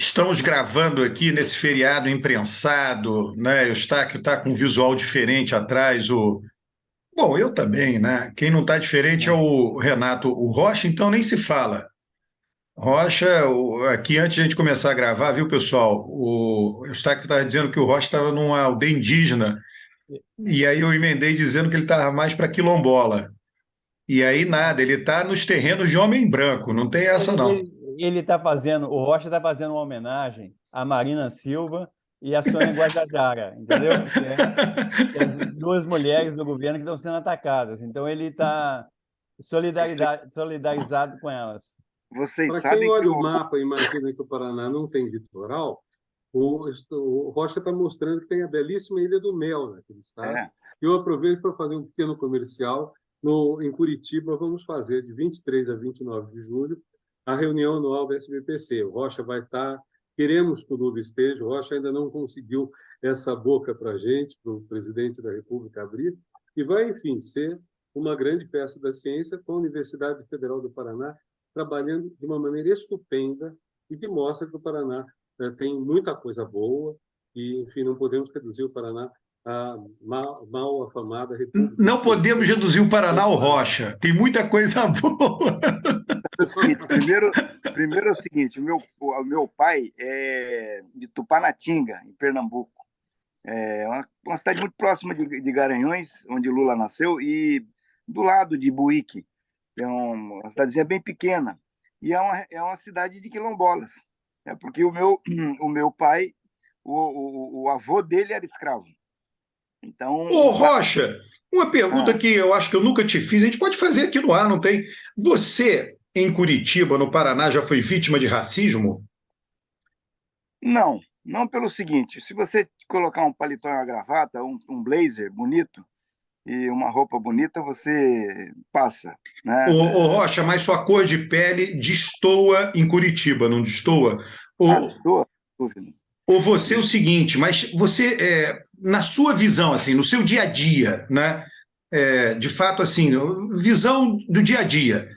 Estamos gravando aqui nesse feriado imprensado, né? O Eustáquio está com um visual diferente atrás. Bom, eu também, né? Quem não está diferente é Né? o Renato. O Rocha, então, nem se fala. Rocha, aqui antes de a gente começar a gravar, viu, pessoal? O Eustáquio estava dizendo que o Rocha estava numa aldeia indígena, e aí eu emendei dizendo que ele estava mais para quilombola. E aí nada, ele está nos terrenos de homem branco, não tem essa Ele, não. ele, ele tá fazendo, o Rocha está fazendo uma homenagem à Marina Silva e à Sônia Guajajara, entendeu? Que é as duas mulheres do governo que estão sendo atacadas. Então ele está Você- solidarizado com elas. Vocês Para quem sabem que olha o o. mapa e imagina que o Paraná não tem litoral, o Rocha está mostrando que tem a belíssima Ilha do Mel naquele estado. É, E eu aproveito para fazer um pequeno comercial. Em Curitiba, vamos fazer de 23 a 29 de julho a reunião anual da SBPC. O Rocha vai estar, queremos que o Lula esteja, o Rocha ainda não conseguiu essa boca para a gente, para o presidente da República abrir, e vai, enfim, ser uma grande festa da ciência com a Universidade Federal do Paraná trabalhando de uma maneira estupenda e que mostra que o Paraná tem muita coisa boa e, enfim, não podemos reduzir o Paraná à mal afamada República Não podemos Espírita reduzir o Paraná ao Bolsonaro. Rocha. Tem muita coisa boa. é o seguinte, primeiro é o seguinte, o meu pai é de Tupanatinga, em Pernambuco. É uma cidade muito próxima de Garanhuns, onde Lula nasceu, e do lado de Buíque. É uma cidadezinha bem pequena. E é uma cidade de quilombolas. É porque o meu pai, o avô dele era escravo. Então, Ô, Rocha, uma pergunta ah, que eu acho que eu nunca te fiz, a gente pode fazer aqui no ar, não tem? Você, em Curitiba, no Paraná, já foi vítima de racismo? não pelo seguinte, se você colocar um paletó e uma gravata, um blazer bonito e uma roupa bonita, você passa, Ô, né? Rocha, mas sua cor de pele destoa em Curitiba, não destoa? Ou, Estou dúvida. ou você é o seguinte, mas você, na sua visão, assim, no seu dia a dia, né? De fato, assim, visão do dia a dia.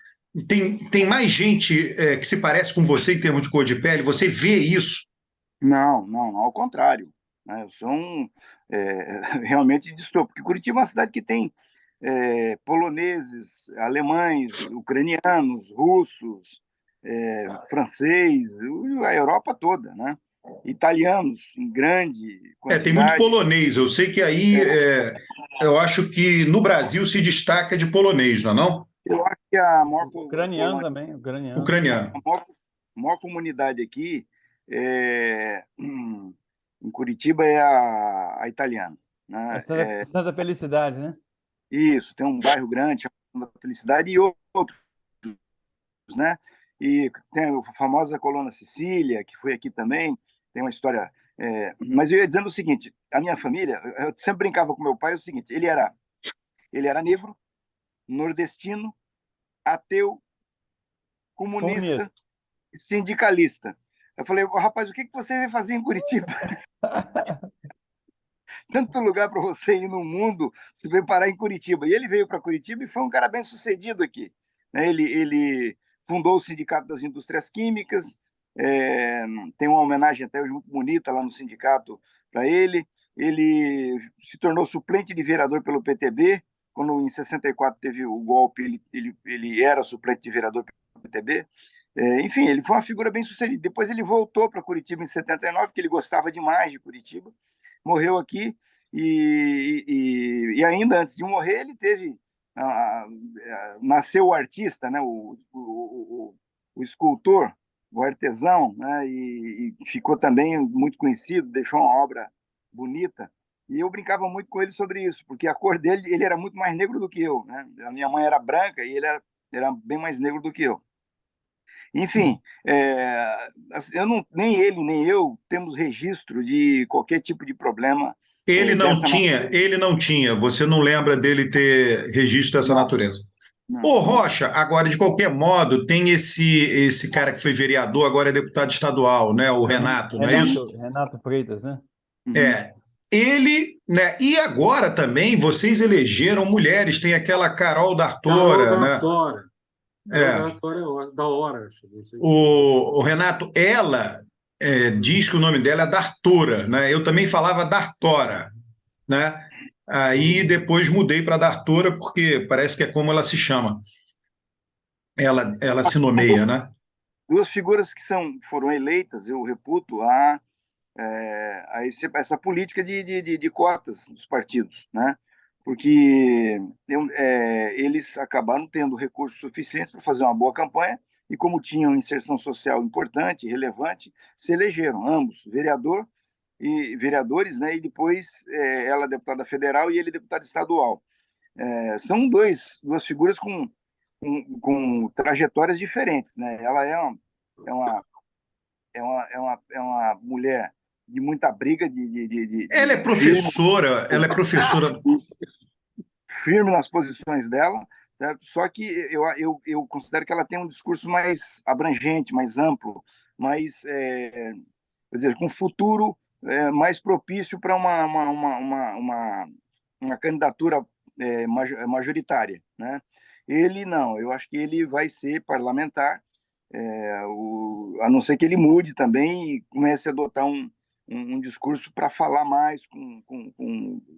Tem mais gente que se parece com você em termos de cor de pele? Você vê isso? Não, ao contrário, né? Eu sou realmente distor, porque Curitiba é uma cidade que tem poloneses, alemães, ucranianos, russos, francês, a Europa toda, né? Italianos em grande Tem muito quantidade. polonês. Eu sei que aí eu acho que no Brasil se destaca de polonês, não é não? Eu acho que a maior Ucraniano colônia, também, ucraniano. Ucraniano. a maior comunidade aqui em Curitiba é a italiana, É né? Santa Felicidade, né? Isso, tem um bairro grande, chamado Felicidade, e outros, né? E tem a famosa Colônia Sicília, que foi aqui também, tem uma história. Mas eu ia dizendo o seguinte: a minha família, eu sempre brincava com meu pai, é o seguinte: ele era negro, nordestino, ateu, comunista, Comunista. sindicalista. Eu falei, rapaz, o que você vai fazer em Curitiba? Tanto lugar para você ir no mundo, se veio parar em Curitiba. E ele veio para Curitiba e foi um cara bem sucedido aqui, né? Ele fundou o Sindicato das Indústrias Químicas, é, tem uma homenagem até hoje muito bonita lá no sindicato para ele. Ele se tornou suplente de vereador pelo PTB, quando em 64 teve o golpe, ele era suplente de vereador pelo PTB. Enfim, ele foi uma figura bem sucedida. Depois ele voltou para Curitiba em 79, porque ele gostava demais de Curitiba, morreu aqui e ainda antes de morrer ele teve nasceu o artista, né, o escultor, o artesão, né, e ficou também muito conhecido, deixou uma obra bonita. E eu brincava muito com ele sobre isso, porque a cor dele, ele era muito mais negro do que eu, né? A minha mãe era branca e ele era bem mais negro do que eu. Enfim, eu não, nem ele nem eu temos registro de qualquer tipo de problema dessa natureza. Ele não tinha. Você não lembra dele ter registro dessa Não, natureza? não, Ô, não. Rocha, agora, de qualquer modo, tem esse cara que foi vereador, agora é deputado estadual, né? O Renato, não é isso? Renato Freitas, né? Uhum. É. Ele, né? E agora também vocês elegeram mulheres, tem aquela Carol Carol D'Artora, da né? Tora. Carol É. da Tora é da hora, acho. Não sei se... O Renato, ela diz que o nome dela é Dartora, né? Eu também falava Dartora, né? Aí depois mudei para Dartora, porque parece que é como ela se chama. Ela se nomeia, né? Duas figuras que foram eleitas, eu reputo, essa política de cotas dos partidos, né? Porque eles acabaram tendo recursos suficientes para fazer uma boa campanha e, como tinham inserção social importante, relevante, se elegeram ambos, vereadores, né? E depois ela deputada federal e ele deputado estadual. São duas figuras com trajetórias diferentes, né? Ela é uma mulher de muita briga, ela é professora. Firme nas posições dela, certo? Só que eu considero que ela tem um discurso mais abrangente, mais amplo, mais, quer dizer, com futuro mais propício para uma candidatura majoritária, né? Ele não, eu acho que ele vai ser parlamentar, a não ser que ele mude também e comece a adotar um discurso para falar mais com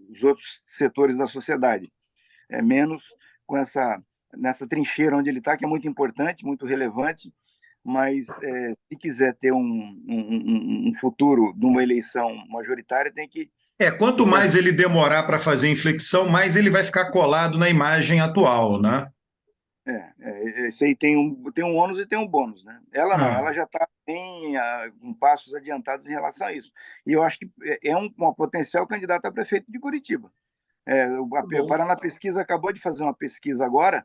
os outros setores da sociedade, menos nessa trincheira onde ele está, que é muito importante, muito relevante, mas se quiser ter um futuro de uma eleição majoritária, tem que... Quanto mais ele demorar para fazer inflexão, mais ele vai ficar colado na imagem atual, né? Esse aí tem um ônus e tem um bônus, né? Ela não, ela já está com passos adiantados em relação a isso. E eu acho que uma potencial candidata a prefeito de Curitiba. O Paraná Pesquisa acabou de fazer uma pesquisa agora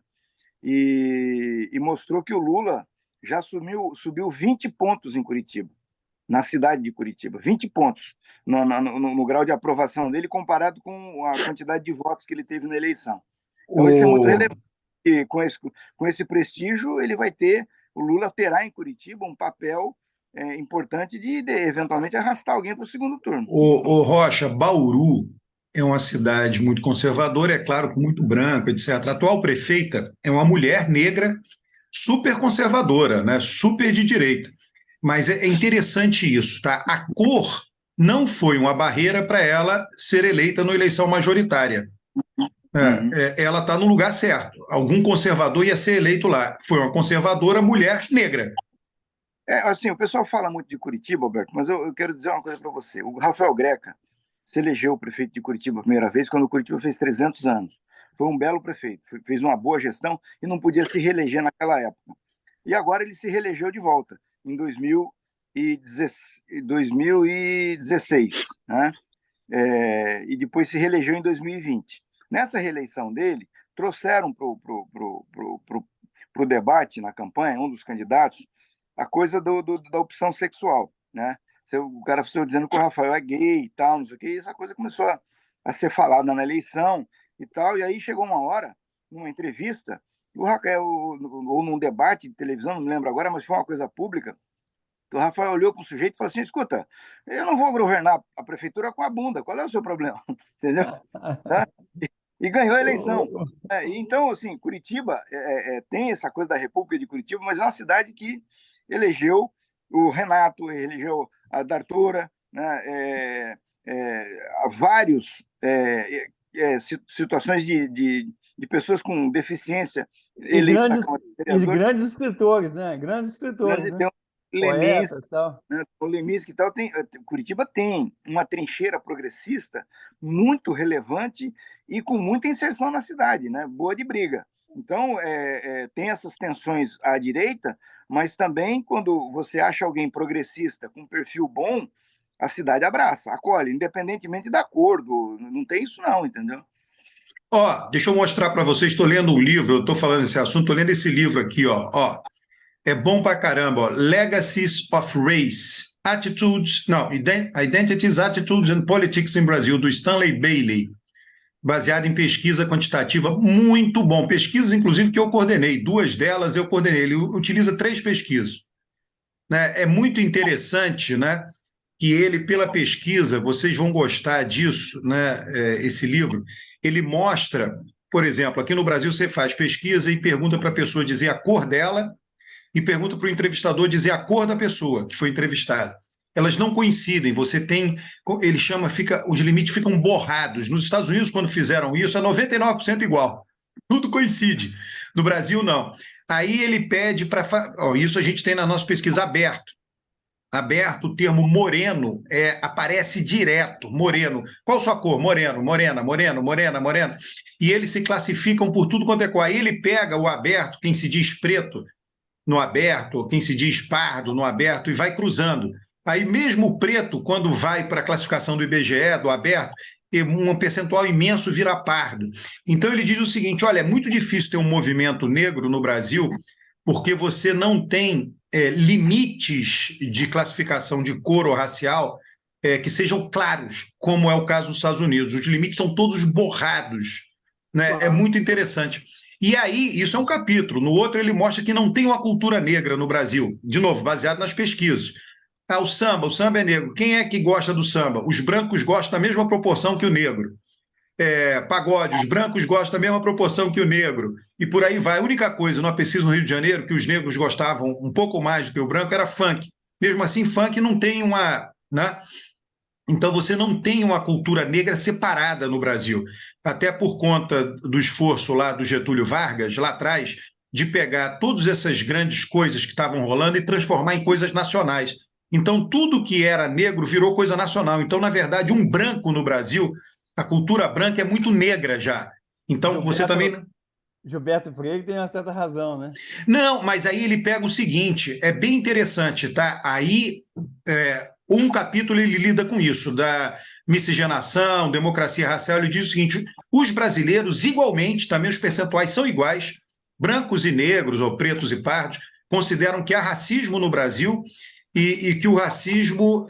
e mostrou que o Lula já subiu 20 pontos em Curitiba, na cidade de Curitiba, 20 pontos no grau de aprovação dele comparado com a quantidade de votos que ele teve na eleição. Então, isso é muito relevante. E com esse prestígio, o Lula terá em Curitiba um papel importante de eventualmente arrastar alguém para o segundo turno. O Rocha, Bauru é uma cidade muito conservadora, é claro, muito branca, etc. A atual prefeita é uma mulher negra super conservadora, né? Super de direita. Mas é interessante isso, tá? A cor não foi uma barreira para ela ser eleita na eleição majoritária. Ela está no lugar certo. Algum conservador ia ser eleito lá. Foi uma conservadora mulher negra. Assim, o pessoal fala muito de Curitiba, Alberto, mas eu quero dizer uma coisa para você. O Rafael Greca se elegeu prefeito de Curitiba a primeira vez quando Curitiba fez 300 anos. Foi um belo prefeito, fez uma boa gestão e não podia se reeleger naquela época. E agora ele se reelegeu de volta, em 2016, né? E depois se reelegeu em 2020. Nessa reeleição dele, trouxeram para o debate na campanha, um dos candidatos, a coisa da opção sexual, né? O cara ficou dizendo que o Rafael é gay e tal, não sei o quê, e essa coisa começou a ser falada na eleição e tal, e aí chegou uma hora, numa entrevista, ou num debate de televisão, não me lembro agora, mas foi uma coisa pública, que o Rafael olhou para o sujeito e falou assim: escuta, eu não vou governar a prefeitura com a bunda, qual é o seu problema? Entendeu? Tá? E ganhou a eleição. Então, assim, Curitiba tem essa coisa da República de Curitiba, mas é uma cidade que elegeu o Renato, elegeu a Dartora, né? Vários situações de pessoas com deficiência eleitas e grandes escritores, né? Grandes escritores, né? Leminski, tal. Né? O Leminski e tal. Curitiba tem uma trincheira progressista muito relevante e com muita inserção na cidade, né? Boa de briga. Então, tem essas tensões à direita, mas também quando você acha alguém progressista com um perfil bom, a cidade abraça, acolhe, independentemente da cor, não tem isso não, entendeu? Deixa eu mostrar para vocês, estou lendo um livro, eu estou falando desse assunto, estou lendo esse livro aqui, ó. É bom pra caramba, ó. Legacies of Race, Identities, Attitudes and Politics in Brazil, do Stanley Bailey, baseado em pesquisa quantitativa, muito bom. Pesquisas, inclusive, que eu coordenei, 2 delas eu coordenei. Ele utiliza 3 pesquisas. Né? É muito interessante, né, que ele, pela pesquisa, vocês vão gostar disso, né, esse livro, ele mostra, por exemplo, aqui no Brasil você faz pesquisa e pergunta para a pessoa dizer a cor dela, e pergunta para o entrevistador dizer a cor da pessoa que foi entrevistada. elas não coincidem. Você tem, ele chama, os limites ficam borrados. Nos Estados Unidos, quando fizeram isso, é 99% igual. Tudo coincide. No Brasil, não. Aí ele pede para. Isso a gente tem na nossa pesquisa aberto. Aberto, o termo moreno aparece direto, moreno. Qual sua cor? Moreno, morena, moreno, morena, morena. E eles se classificam por tudo quanto é cor. Aí ele pega o aberto, quem se diz preto no aberto, quem se diz pardo no aberto, e vai cruzando. Aí mesmo o preto, quando vai para a classificação do IBGE, do aberto, um percentual imenso vira pardo. Então ele diz o seguinte, olha, é muito difícil ter um movimento negro no Brasil, porque você não tem limites de classificação de cor ou racial que sejam claros, como é o caso dos Estados Unidos. Os limites são todos borrados. Né? É muito interessante. E aí, isso é um capítulo. No outro, ele mostra que não tem uma cultura negra no Brasil. De novo, baseado nas pesquisas. O samba é negro. Quem é que gosta do samba? Os brancos gostam da mesma proporção que o negro. Pagode, os brancos gostam da mesma proporção que o negro. E por aí vai. A única coisa, numa pesquisa no Rio de Janeiro, que os negros gostavam um pouco mais do que o branco, era funk. Mesmo assim, funk não tem uma... Né? Então, você não tem uma cultura negra separada no Brasil, até por conta do esforço lá do Getúlio Vargas, lá atrás, de pegar todas essas grandes coisas que estavam rolando e transformar em coisas nacionais. Então, tudo que era negro virou coisa nacional. Então, na verdade, um branco no Brasil, a cultura branca é muito negra já. Então, você também... Gilberto Freire tem uma certa razão, né? Não, mas aí ele pega o seguinte, é bem interessante, tá? Aí, um capítulo ele lida com isso, da miscigenação, democracia racial, ele diz o seguinte, os brasileiros igualmente, também os percentuais são iguais, brancos e negros, ou pretos e pardos, consideram que há racismo no Brasil e que o racismo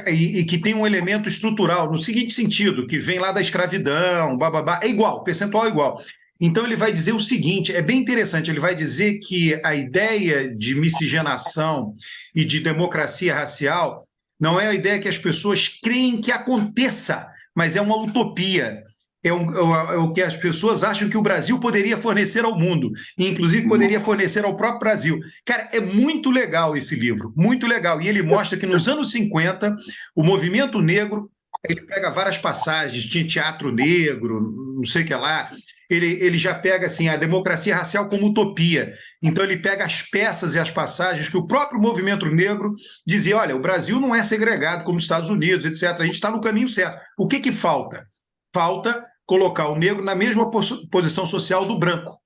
e que tem um elemento estrutural, no seguinte sentido, que vem lá da escravidão, bababá, é igual, percentual é igual. Então ele vai dizer o seguinte, é bem interessante, ele vai dizer que a ideia de miscigenação e de democracia racial não é a ideia que as pessoas creem que aconteça, mas é uma utopia. É o que as pessoas acham que o Brasil poderia fornecer ao mundo, e inclusive poderia fornecer ao próprio Brasil. Cara, é muito legal esse livro, muito legal. E ele mostra que nos anos 50, o movimento negro, ele pega várias passagens, tinha teatro negro, não sei o que lá, ele já pega assim, a democracia racial como utopia. Então ele pega as peças e as passagens que o próprio movimento negro dizia, olha, o Brasil não é segregado como os Estados Unidos, etc. A gente está no caminho certo. O que falta? Falta colocar o negro na mesma posição social do branco.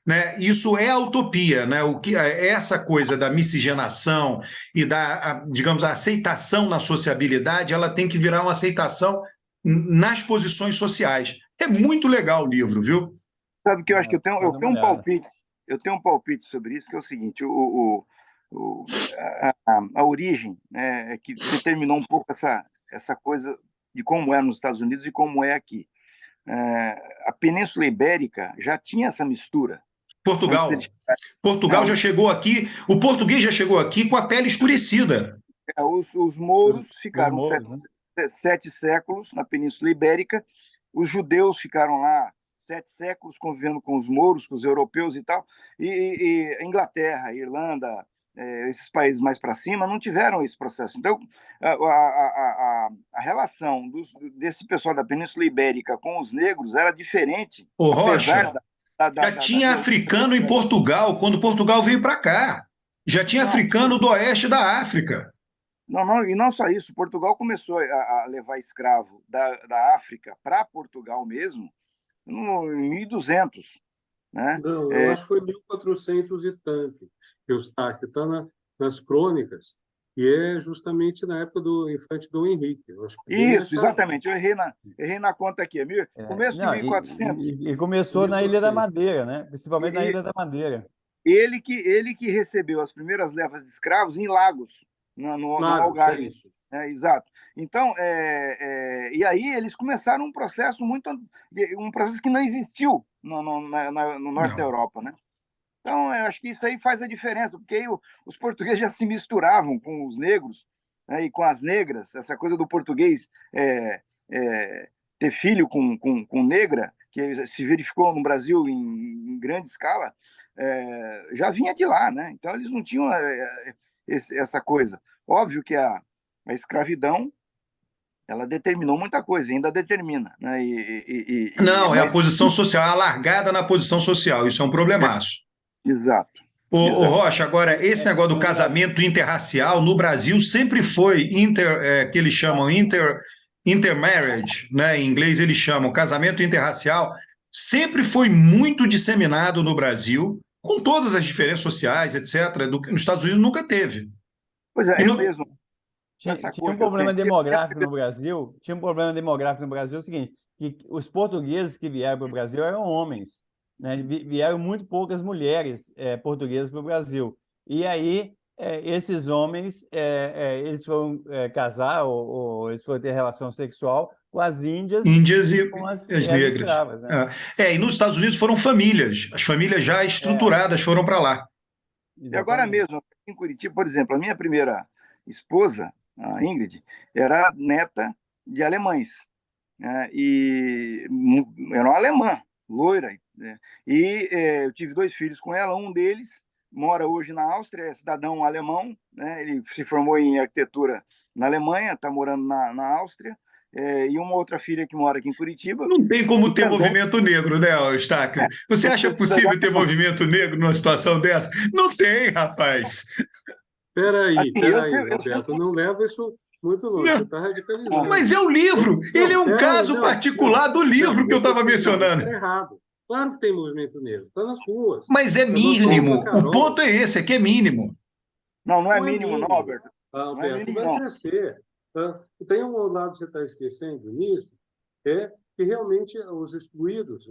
Né? Isso é a utopia, né? Essa coisa da miscigenação e da, digamos, a aceitação na sociabilidade, ela tem que virar uma aceitação nas posições sociais. É muito legal o livro, viu? Sabe que eu acho que eu tenho um palpite sobre isso, que é o seguinte, a origem, né, é que determinou um pouco essa coisa de como é nos Estados Unidos e como é aqui. A Península Ibérica já tinha essa mistura. Portugal já chegou aqui, o português já chegou aqui com a pele escurecida. Os mouros ficaram 7 séculos na Península Ibérica, os judeus ficaram lá 7 séculos convivendo com os mouros, com os europeus e tal, e a Inglaterra, a Irlanda, esses países mais para cima não tiveram esse processo. Então, a relação desse pessoal da Península Ibérica com os negros era diferente. Ô, Rocha, já tinha africano em Portugal, quando Portugal veio para cá. Já tinha africano do oeste da África. Não, e não só isso. Portugal começou a levar escravo da África para Portugal mesmo em 1200. Né? Não, eu acho que foi 1400 e tanto. Eustáquio está nas crônicas, e é justamente na época do infante Dom Henrique. Isso, exatamente. Eu errei na conta aqui. Começo de 1400. E começou na Ilha da Madeira, né? Principalmente na Ilha da Madeira. Ele que recebeu as primeiras levas de escravos em Lagos, no Algarve. Isso. Exato. Então, e aí eles começaram um processo que não existiu no norte da Europa, né? Então, eu acho que isso aí faz a diferença, porque aí os portugueses já se misturavam com os negros, né, e com as negras, essa coisa do português ter filho com negra, que se verificou no Brasil em grande escala, já vinha de lá, né? Então, eles não tinham essa coisa. Óbvio que a escravidão ela determinou muita coisa, ainda determina, né? Não, é a Mas posição social, a largada na posição social. Isso é um problemaço. exato, Ô exato. Rocha, agora, esse negócio do No Brasil, casamento interracial no Brasil sempre foi que eles chamam intermarriage, né? Em inglês eles chamam casamento interracial, sempre foi muito disseminado no Brasil, com todas as diferenças sociais, etc., nos Estados Unidos nunca teve. Pois é, E eu no- mesmo, essa tinha cor um que eu tenho problema aqui, demográfico no Brasil. Tinha um problema demográfico no Brasil, é o seguinte, que os portugueses que vieram para o Brasil eram homens, né? Vieram muito poucas mulheres portuguesas para o Brasil. E aí, esses homens, eles foram casar ou eles foram ter relação sexual com as índias Índias e e com as as negras. escravas, né? E nos Estados Unidos foram famílias, as famílias já É, estruturadas foram para lá. e agora exatamente. mesmo, em Curitiba, por exemplo, a minha primeira esposa, a Ingrid, era neta de alemães, né? E era uma alemã, loira, né? E eu tive 2 filhos com ela, um deles mora hoje na Áustria, é cidadão alemão, né? Ele se formou em arquitetura na Alemanha, está morando na Áustria, e uma outra filha que mora aqui em Curitiba, Não tem que como ter também movimento negro, né, Eustáquio? Você acha é cidadão possível ter alemão. movimento negro numa situação dessa? Não tem, rapaz. Assim, Peraí, Roberto, sempre... não leva isso muito longe, você Não, está Ah, radicalizando. mas é o livro, ele é Não, um peraí, caso particular do livro que eu estava não, isso mencionando. é errado. Claro que tem movimento negro, está nas ruas. Mas é Nós ouvimos a mínimo. O ponto Carol. é esse, é que é mínimo. não, não é Não é mínimo, não, mínimo, Alberto. Não é Alberto, mínimo, vai não. crescer. Tá? E tem um lado que você está esquecendo nisso, é que realmente os excluídos,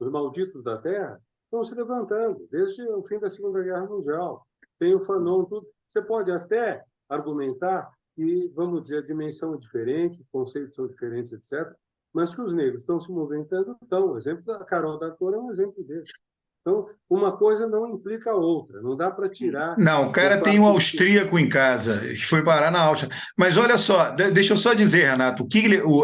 os malditos da Terra, estão se levantando desde o fim da Segunda Guerra Mundial. Tem o Fanon, tudo. Você pode até argumentar que, vamos dizer, a dimensão é diferente, os conceitos são diferentes, etc., mas que os negros estão se movimentando, estão. O exemplo da Carol da Cor é um exemplo desse. Então, uma coisa não implica a outra. Não dá para tirar Não, o o cara tem um fato de que... austríaco em casa, que foi parar na Áustria. Mas olha só, deixa eu só dizer, Renato,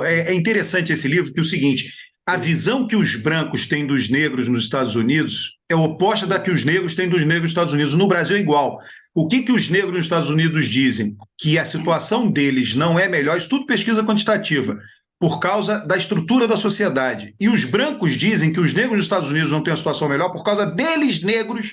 é interessante esse livro, que é o seguinte: a visão que os brancos têm dos negros nos Estados Unidos é oposta da que os negros têm dos negros nos Estados Unidos. No Brasil é igual. O que os negros nos Estados Unidos dizem? Que a situação deles não é melhor, isso tudo pesquisa quantitativa, por causa da estrutura da sociedade. E os brancos dizem que os negros nos Estados Unidos não têm uma situação melhor por causa deles, negros,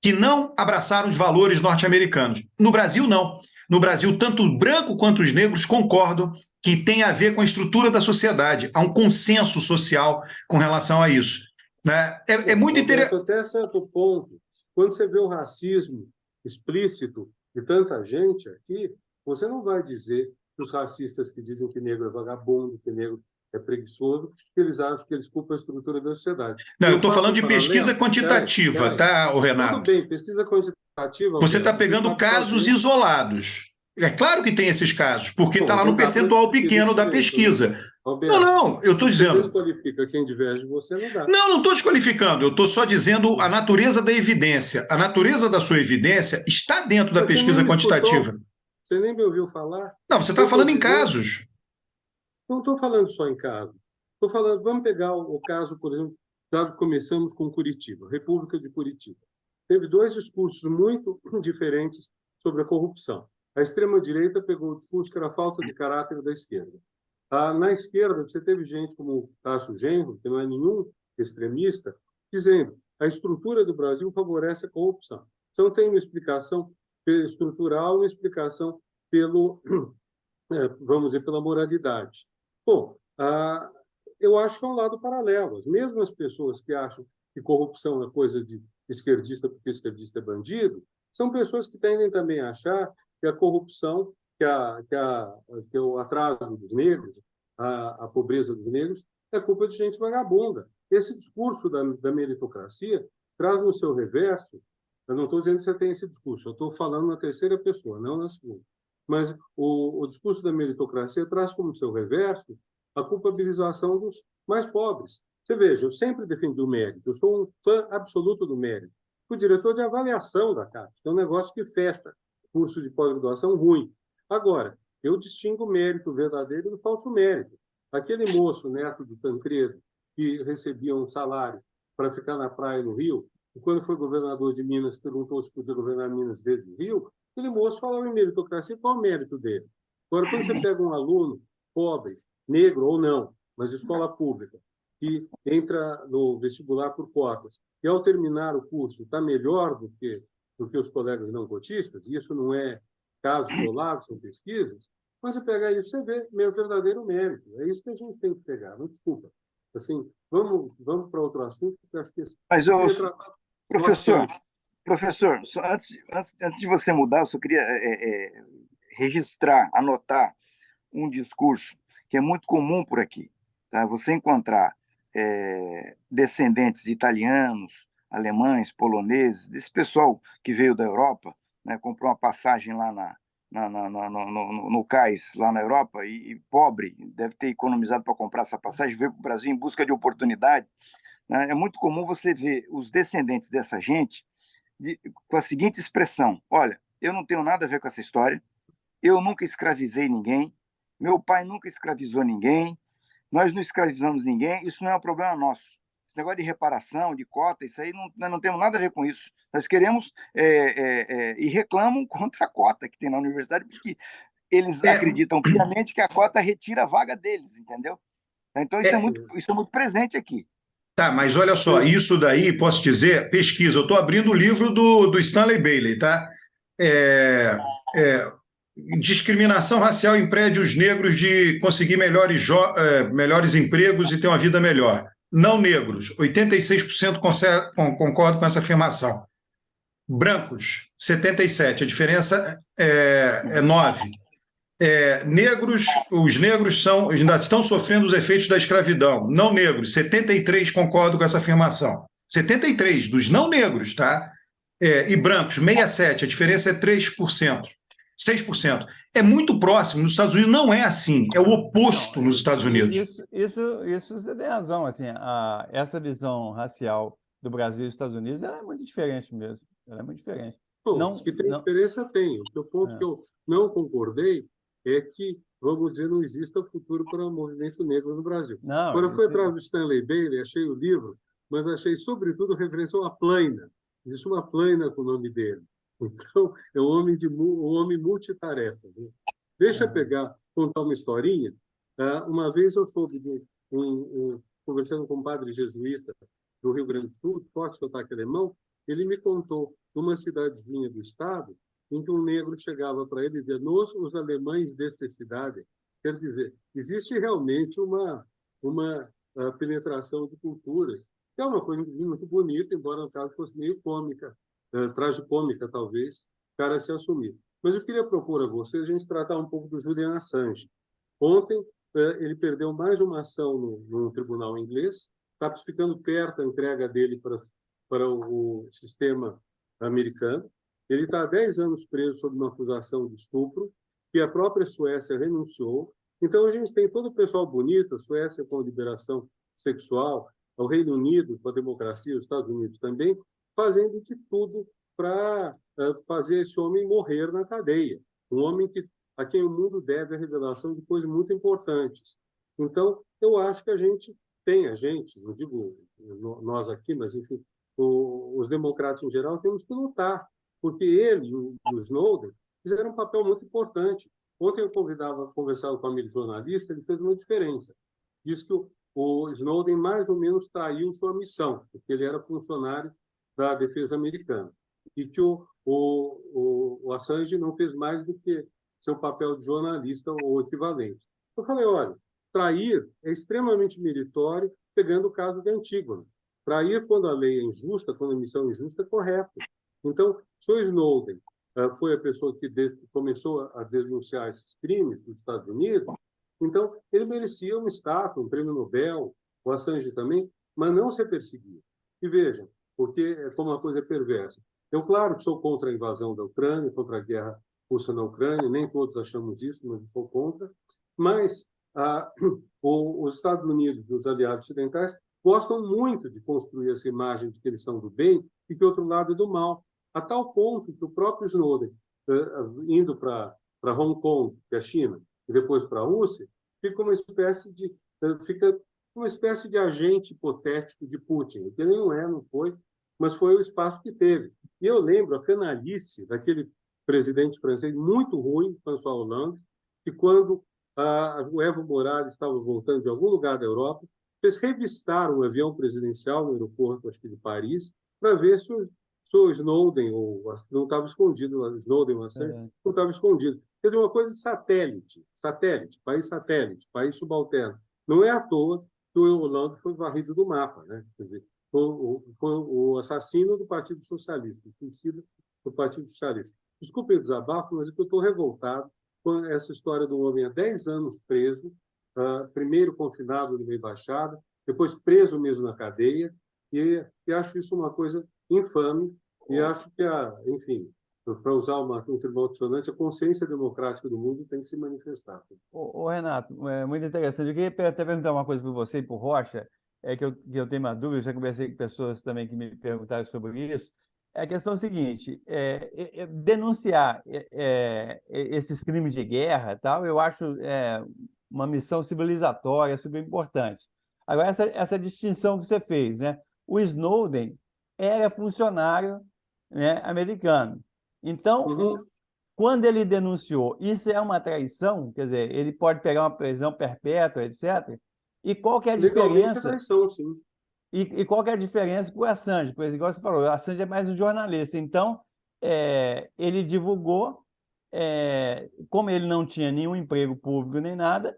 que não abraçaram os valores norte-americanos. No Brasil, não. No Brasil, tanto o branco quanto os negros concordam que tem a ver com a estrutura da sociedade. Há um consenso social com relação a isso. Né? É muito Roberto, interessante. até certo ponto, quando você vê o racismo explícito de tanta gente aqui, você não vai dizer que os racistas que dizem que negro é vagabundo, que negro é preguiçoso, que eles acham que eles culpam a estrutura da sociedade. Não, eu Eu estou faço falando um de pesquisa paralelo. quantitativa, Peraí. tá, Tudo Renato? bem, pesquisa quantitativa, Você está Alberto, você pegando sabe casos fazer. isolados. É claro que tem esses casos, porque está Bom, lá no não dá para percentual discutir pequeno desse da jeito, né? pesquisa. Não, Alberto, não, eu estou você dizendo. desqualifica quem diverge de você, não dá. Não, não estou desqualificando, eu estou só dizendo a natureza da evidência. A natureza da sua evidência está dentro da Mas você nem pesquisa me escutou, quantitativa. você nem me ouviu falar. Não, você está Eu estou falando em dizendo, casos. não estou falando só em caso. Estou falando, vamos pegar o caso, por exemplo, já começamos com Curitiba, República de Curitiba. Teve 2 discursos muito diferentes sobre a corrupção. A extrema-direita pegou o discurso que era a falta de caráter da esquerda. Na esquerda, você teve gente como Tasso Genro, que não é nenhum extremista, dizendo a estrutura do Brasil favorece a corrupção. Então, tem uma explicação estrutural, uma explicação pelo, vamos dizer, pela moralidade. Bom, eu acho que é um lado paralelo. As mesmas pessoas que acham que corrupção é coisa de esquerdista porque esquerdista é bandido, são pessoas que tendem também a achar que a corrupção, que o atraso dos negros, a pobreza dos negros, é culpa de gente vagabunda. Esse discurso da meritocracia traz no seu reverso, eu não estou dizendo que você tem esse discurso, eu estou falando na terceira pessoa, não na segunda. Mas o discurso da meritocracia traz como seu reverso a culpabilização dos mais pobres. Você veja, eu sempre defendi o mérito, eu sou um fã absoluto do mérito. Fui diretor de avaliação da CAPES, que é um negócio que fecha curso de pós-graduação ruim. Agora, eu distingo o mérito verdadeiro do falso mérito. Aquele moço, neto do Tancredo, que recebia um salário para ficar na praia no Rio, e quando foi governador de Minas, perguntou se podia governar Minas desde o Rio, Aquele moço falava em meritocracia, qual é o mérito dele? Agora, quando você pega um aluno pobre, negro ou não, mas de escola pública, que entra no vestibular por cotas, e ao terminar o curso está melhor do que os colegas não cotistas, e isso não é caso isolado, são pesquisas, mas você pega isso, você vê meu verdadeiro mérito. É isso que a gente tem que pegar. Não, desculpa. Assim, vamos para outro assunto, porque acho que Mas, eu queria tratar professor, bastante. professor, antes de você mudar, eu só queria registrar, anotar um discurso que é muito comum por aqui. Tá? Você encontrar descendentes de italianos, alemães, poloneses, desse pessoal que veio da Europa, né, comprou uma passagem lá no cais, lá na Europa, e pobre, deve ter economizado para comprar essa passagem, veio para o Brasil em busca de oportunidade. Né? É muito comum você ver os descendentes dessa gente com a seguinte expressão: olha, eu não tenho nada a ver com essa história, eu nunca escravizei ninguém, meu pai nunca escravizou ninguém, nós não escravizamos ninguém, isso não é um problema nosso. Esse negócio de reparação, de cota, isso aí nós não temos nada a ver com isso. Nós queremos e reclamam contra a cota que tem na universidade, porque eles acreditam piamente que a cota retira a vaga deles, entendeu? Então isso é muito presente aqui. Tá, mas olha só, isso daí, posso dizer, pesquisa. Eu estou abrindo o livro do Stanley Bailey, tá? É, é, discriminação racial impede os negros de conseguir melhores empregos e ter uma vida melhor. Não negros, 86% concordam com essa afirmação. Brancos, 77%, a diferença é 9%. Os negros ainda estão sofrendo os efeitos da escravidão. Não negros, 73% concordam com essa afirmação. 73% dos não negros, tá? E brancos, 67%, a diferença é 3%. 6%. É muito próximo. Nos Estados Unidos não é assim, é o oposto nos Estados Unidos. Isso você tem razão. Assim, essa visão racial do Brasil e dos Estados Unidos ela é muito diferente mesmo. Ela é muito diferente. Bom, Não, que tem diferença, tem. O ponto que eu não concordei é que, vamos dizer, não exista futuro para o movimento negro no Brasil. Não, quando eu fui atrás do Stanley Bailey, achei o livro, mas achei, sobretudo, referência a uma plaina. Existe uma plaina com o nome dele. Então, é um homem multitarefa. Né? Deixa eu contar uma historinha. Uma vez eu soube conversando com um padre jesuíta do Rio Grande do Sul, forte sotaque alemão, ele me contou numa cidadezinha do estado em que um negro chegava para ele e dizia: nós, os alemães desta cidade. Quer dizer, existe realmente uma penetração de culturas, que é uma coisa muito bonita, embora no caso fosse meio cômica, tragicômica, talvez, o cara se assumir. Mas eu queria propor a vocês a gente tratar um pouco do Julian Assange. Ontem, ele perdeu mais uma ação no tribunal inglês, está ficando perto a entrega dele para o sistema americano. Ele está há 10 anos preso sob uma acusação de estupro, que a própria Suécia renunciou. Então, a gente tem todo o pessoal bonito, a Suécia com a liberação sexual, o Reino Unido com a democracia, os Estados Unidos também, fazendo de tudo para fazer esse homem morrer na cadeia. Um homem a quem o mundo deve a revelação de coisas muito importantes. Então, eu acho que não digo nós aqui, mas, enfim, os democratas em geral, temos que lutar, porque ele e o Snowden fizeram um papel muito importante. Ontem eu conversava com um amigo jornalista, ele fez uma diferença. Diz que o Snowden mais ou menos traiu sua missão, porque ele era funcionário da defesa americana, e que o Assange não fez mais do que seu papel de jornalista ou equivalente. Eu falei, olha, trair é extremamente meritório, pegando o caso de Antígona. Trair quando a lei é injusta, quando a missão é injusta, é correto. Então, se o Snowden foi a pessoa que começou a denunciar esses crimes nos Estados Unidos, então ele merecia uma estátua, um prêmio Nobel, o Assange também, mas não ser perseguido. E vejam, porque como uma coisa é perversa. Eu, claro, que sou contra a invasão da Ucrânia, contra a guerra russa na Ucrânia, nem todos achamos isso, mas eu sou contra. Mas os Estados Unidos e os aliados ocidentais gostam muito de construir essa imagem de que eles são do bem e que o outro lado é do mal, a tal ponto que o próprio Snowden, indo para Hong Kong, que é a China, e depois para a Rússia, fica uma espécie de agente hipotético de Putin, que ele não foi, mas foi o espaço que teve. E eu lembro a canalice daquele presidente francês muito ruim, François Hollande, que quando o Evo Morales estava voltando de algum lugar da Europa, fez revistar um avião presidencial no aeroporto, acho que de Paris, para ver se o Snowden, ou não estava escondido, o Snowden, não estava escondido. Quer dizer, uma coisa de satélite, país subalterno. Não é à toa que o Hollande foi varrido do mapa, né? Quer dizer, foi o assassino do Partido Socialista, o suicida do Partido Socialista. Desculpe o desabafo, mas é que eu estou revoltado com essa história de um homem há 10 anos preso, primeiro confinado numa embaixada, depois preso mesmo na cadeia, e acho isso uma coisa infame, e acho que, enfim, para usar um termo altisonante, a consciência democrática do mundo tem que se manifestar. Ô, Renato, é muito interessante. Eu queria até perguntar uma coisa para você e para o Rocha, que eu tenho uma dúvida, já conversei com pessoas também que me perguntaram sobre isso. É a questão seguinte: denunciar esses crimes de guerra, e tal, eu acho uma missão civilizatória super importante. Agora, essa distinção que você fez, né? O Snowden era funcionário, né, americano. Então, quando ele denunciou, isso é uma traição? Quer dizer, ele pode pegar uma prisão perpétua, etc. E qual que é a Legalmente, diferença? é traição, sim. E qual que é a diferença para o Assange? Por exemplo, igual você falou, o Assange é mais um jornalista. Então, ele divulgou, como ele não tinha nenhum emprego público nem nada,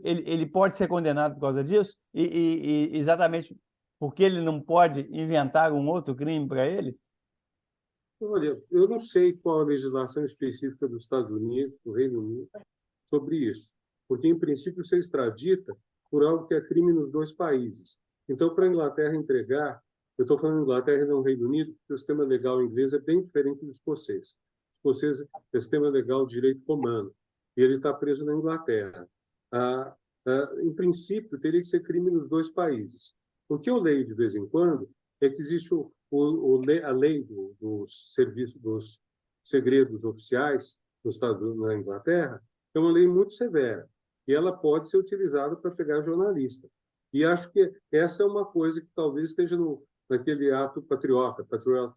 ele pode ser condenado por causa disso? E exatamente porque ele não pode inventar um outro crime para ele? Olha, eu não sei qual a legislação específica dos Estados Unidos, do Reino Unido, sobre isso, porque, em princípio, você extradita por algo que é crime nos dois países. Então, para a Inglaterra entregar, eu estou falando Inglaterra e não Reino Unido, porque o sistema legal inglês é bem diferente do escocês. O escocês é o sistema legal de direito romano, e ele está preso na Inglaterra. Em princípio, teria que ser crime nos dois países. O que eu leio de vez em quando é que existe a lei dos serviços, dos segredos oficiais na Inglaterra, é uma lei muito severa, e ela pode ser utilizada para pegar jornalista. E acho que essa é uma coisa que talvez esteja naquele ato patriota, Patriot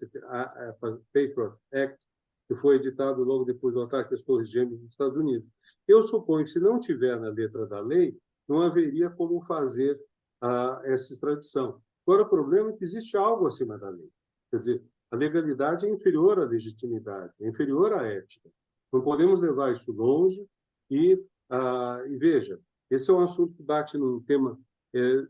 Act, que foi editado logo depois do ataque às Torres Gêmeas dos Estados Unidos. Eu suponho que, se não tiver na letra da lei, não haveria como fazer essa extradição. Agora, o problema é que existe algo acima da lei. Quer dizer, a legalidade é inferior à legitimidade, é inferior à ética. Não podemos levar isso longe e veja, esse é um assunto que bate num tema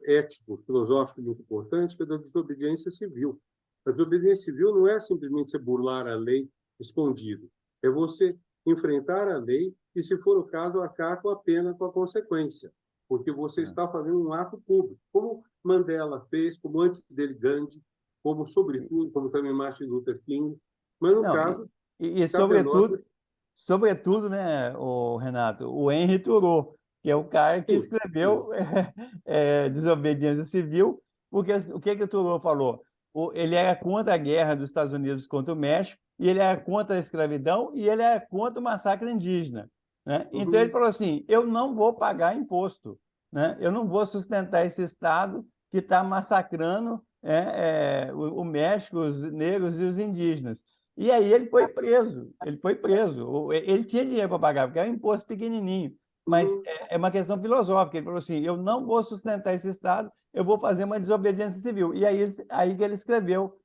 ético, filosófico muito importante, que é da desobediência civil. A desobediência civil não é simplesmente você burlar a lei escondido, é você enfrentar a lei e, se for o caso, arcar com a pena, com a consequência, porque você está fazendo um ato público, como Mandela fez, como antes dele Gandhi, como, sobretudo, como também Martin Luther King, mas no caso... sobretudo, né, o Renato, o Henry Thoreau, que é o cara que escreveu Desobediência Civil, porque o que o Thoreau falou? Ele era contra a guerra dos Estados Unidos contra o México, e ele era contra a escravidão, e ele era contra o massacre indígena, né? Então ele falou assim, eu não vou pagar imposto, né? Eu não vou sustentar esse Estado que está massacrando o México, os negros e os indígenas. E aí ele foi preso. Ele tinha dinheiro para pagar, porque era um imposto pequenininho. Mas é uma questão filosófica. Ele falou assim, eu não vou sustentar esse Estado, eu vou fazer uma desobediência civil. E aí que ele escreveu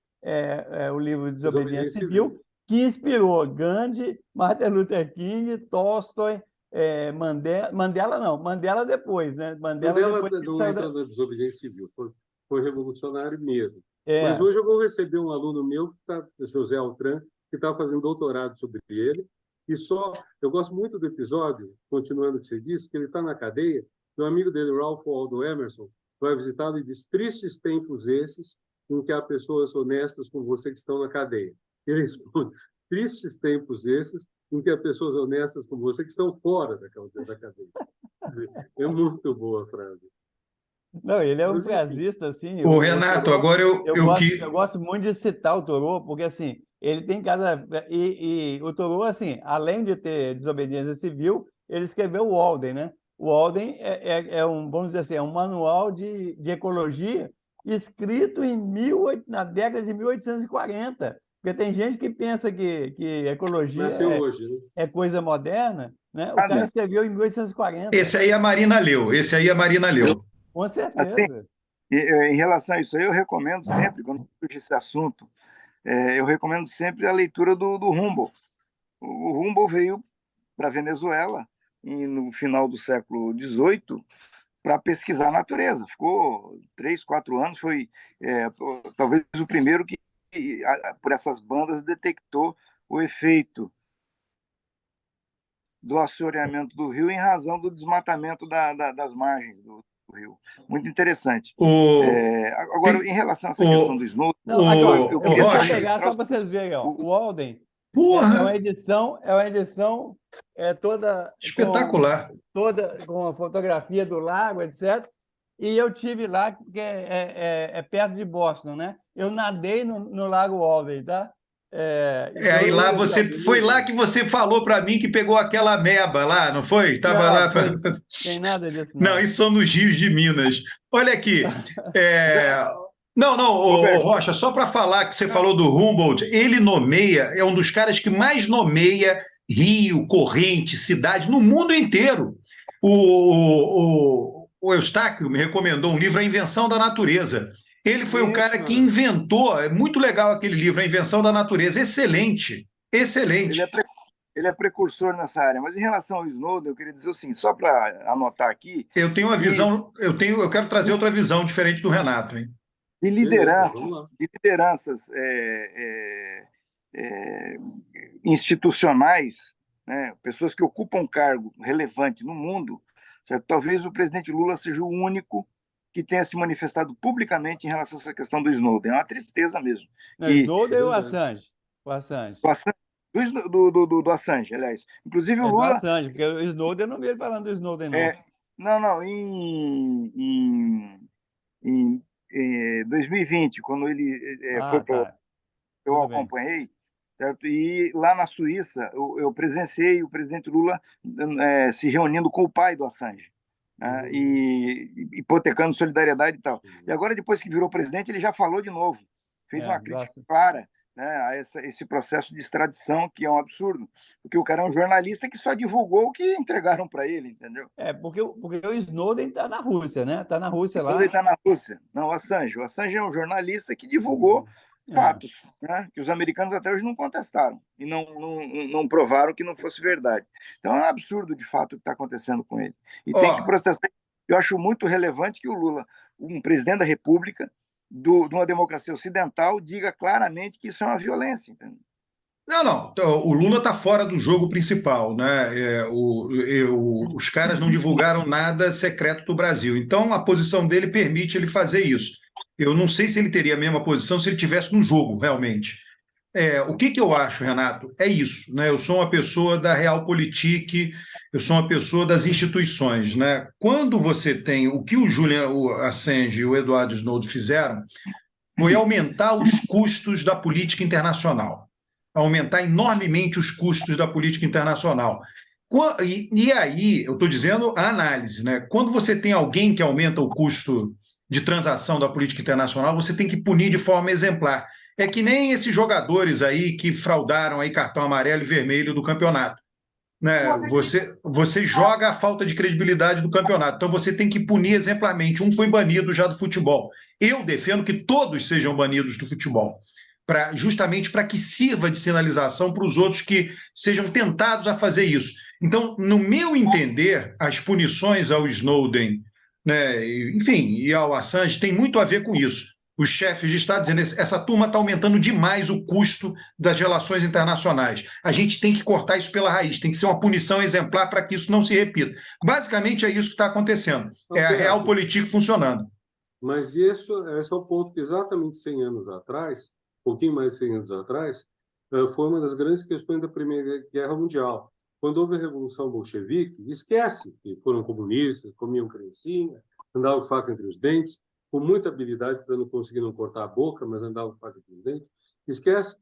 o livro Desobediência Civil, que inspirou Gandhi, Martin Luther King, Tolstói, Mandela depois, né? Mandela depois não entra na desobediência civil, foi revolucionário mesmo. Mas hoje eu vou receber um aluno meu, José Altran, que está fazendo doutorado sobre ele, e eu gosto muito do episódio, continuando o que você disse, que ele está na cadeia, e um amigo dele, Ralph Waldo Emerson, vai visitá-lo e diz, tristes tempos esses em que há pessoas honestas como você que estão na cadeia. Ele responde, tristes tempos esses em que há pessoas honestas como você que estão fora da cadeia. É muito boa a frase. Não, ele é um frasista, assim. O Renato, Thoreau, agora eu gosto muito de citar o Thoreau, porque, assim, ele tem cada... E o Thoreau, assim, além de ter desobediência civil, ele escreveu o Walden, né? O Walden vamos dizer assim, é um manual de ecologia escrito na década de 1840, Porque tem gente que pensa que ecologia hoje, né? é coisa moderna, né? O cara escreveu em 1840. Esse aí a Marina leu. Com Assim, certeza. em relação a isso, eu recomendo sempre, quando surge esse assunto, eu recomendo sempre a leitura do Humboldt. O Humboldt veio para a Venezuela no final do século XVIII para pesquisar a natureza. Ficou 3, 4 anos, foi talvez o primeiro que, por essas bandas, detectou o efeito do assoreamento do rio em razão do desmatamento das margens do rio. Muito interessante. Agora, em relação a essa questão do Snowden... Não, aqui, ó, eu queria só pegar só para vocês verem. Ó, o Walden é uma edição toda espetacular, toda com a fotografia do lago, etc. E eu tive lá, porque é perto de Boston, né? Eu nadei no Lago Walden, tá? Aí lá foi lá que você falou para mim que pegou aquela ameba lá, não foi? Tava lá. Tem nada disso, não. Não, isso são nos rios de Minas. Olha aqui. Não, Rocha, só para falar que você falou do Humboldt, ele nomeia, é um dos caras que mais nomeia rio, corrente, cidade no mundo inteiro. O Eustáquio me recomendou um livro, A Invenção da Natureza. Ele foi o cara que inventou, é muito legal aquele livro, A Invenção da Natureza, excelente, excelente. Ele é precursor nessa área, mas em relação ao Snowden, eu queria dizer assim, só para anotar aqui... Eu tenho uma visão, eu quero trazer outra visão diferente do Renato, hein? De lideranças institucionais, né, pessoas que ocupam um cargo relevante no mundo, certo? Talvez o presidente Lula seja o único que tenha se manifestado publicamente em relação a essa questão do Snowden. É uma tristeza mesmo. Não, Snowden ou Assange? O Assange. Do Assange, aliás. Inclusive o Lula... do Assange, porque o Snowden, eu não vi ele falando do Snowden, não. Não, em 2020, quando ele foi para... Eu acompanhei, certo? E lá na Suíça, eu presenciei o presidente Lula se reunindo com o pai do Assange, né? E hipotecando solidariedade e tal. E agora, depois que virou presidente, ele já falou de novo. Fez uma crítica clara, né, a esse processo de extradição, que é um absurdo, porque o cara é um jornalista que só divulgou o que entregaram para ele, entendeu? Porque o Snowden está na Rússia, né? Está na Rússia lá. O Snowden está na Rússia. Não, o Assange é um jornalista que divulgou fatos, né, que os americanos até hoje não contestaram e não provaram que não fosse verdade. Então é um absurdo, de fato, o que está acontecendo com ele. E tem que protestar. Eu acho muito relevante que o Lula, um presidente da República, de uma democracia ocidental, diga claramente que isso é uma violência. Entendeu? Não. O Lula está fora do jogo principal, né? Os caras não divulgaram nada secreto do Brasil. Então, a posição dele permite ele fazer isso. Eu não sei se ele teria a mesma posição se ele estivesse no jogo, realmente. O que eu acho, Renato? É isso, né? Eu sou uma pessoa da realpolitik, eu sou uma pessoa das instituições, né? Quando você tem o que o Julian Assange e o Edward Snowden fizeram, foi aumentar os custos da política internacional, aumentar enormemente os custos da política internacional. E aí, eu estou dizendo a análise, né? Quando você tem alguém que aumenta o custo de transação da política internacional, você tem que punir de forma exemplar. É que nem esses jogadores aí que fraudaram aí cartão amarelo e vermelho do campeonato, né? Você joga a falta de credibilidade do campeonato, então você tem que punir exemplarmente. Um foi banido já do futebol. Eu defendo que todos sejam banidos do futebol, justamente para que sirva de sinalização para os outros que sejam tentados a fazer isso. Então, no meu entender, as punições ao Snowden, né, enfim, e ao Assange tem muito a ver com isso. Os chefes de Estado dizendo essa turma está aumentando demais o custo das relações internacionais. A gente tem que cortar isso pela raiz, tem que ser uma punição exemplar para que isso não se repita. Basicamente é isso que está acontecendo. É a realpolitik funcionando. Mas esse é o ponto que exatamente 100 anos atrás, um pouquinho mais de 100 anos atrás, foi uma das grandes questões da Primeira Guerra Mundial. Quando houve a Revolução Bolchevique, esquece que foram comunistas, comiam criancinha, andavam com faca entre os dentes, com muita habilidade para não conseguir não cortar a boca, mas andava com faca entre os dentes. Esquece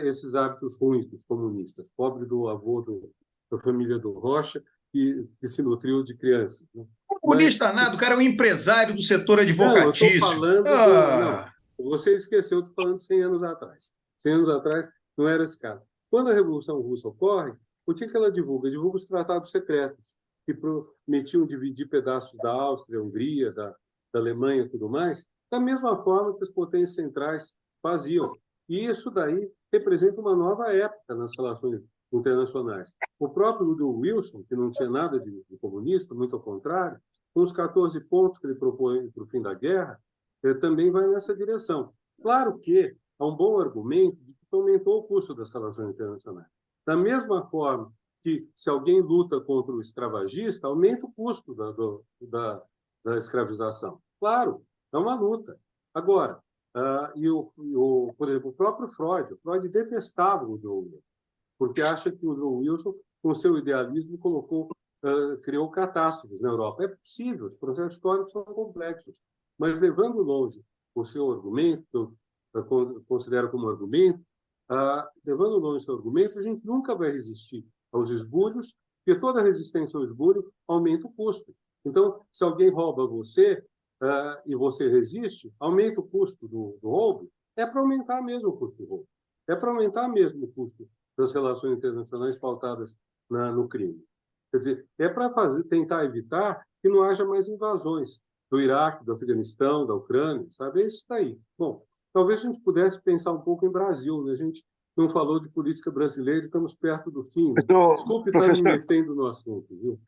esses hábitos ruins dos comunistas, pobre do avô da família do Rocha, que se nutriu de crianças. Né? Comunista nada, o cara é um empresário do setor advocatício. Não, eu estou falando... Não, você esqueceu, eu estou falando de 100 anos atrás. 100 anos atrás não era esse caso. Quando a Revolução Russa ocorre, o que ela divulga? Divulga os tratados secretos, que prometiam dividir pedaços da Áustria, Hungria, da Alemanha e tudo mais, da mesma forma que as potências centrais faziam. E isso daí representa uma nova época nas relações internacionais. O próprio Woodrow Wilson, que não tinha nada de comunista, muito ao contrário, com os 14 pontos que ele propõe para o fim da guerra, também vai nessa direção. Claro que há um bom argumento de que aumentou o custo das relações internacionais. Da mesma forma que, se alguém luta contra o escravagista, aumenta o custo da escravização. Claro, é uma luta. Agora, por exemplo, o próprio Freud detestava o Woodrow Wilson, porque acha que o Woodrow Wilson, com seu idealismo, criou catástrofes na Europa. É possível, os processos históricos são complexos, mas levando longe o seu argumento, que eu considero como argumento, levando longe o seu argumento, a gente nunca vai resistir aos esbulhos, porque toda resistência ao esbulho aumenta o custo. Então, se alguém rouba você e você resiste, aumenta o custo do roubo, é para aumentar mesmo o custo do roubo. É para aumentar mesmo o custo das relações internacionais pautadas no crime. Quer dizer, é para tentar evitar que não haja mais invasões do Iraque, do Afeganistão, da Ucrânia, sabe? É isso daí. Bom, talvez a gente pudesse pensar um pouco em Brasil, né? A gente não falou de política brasileira, estamos perto do fim. Desculpe estar me metendo no assunto, viu?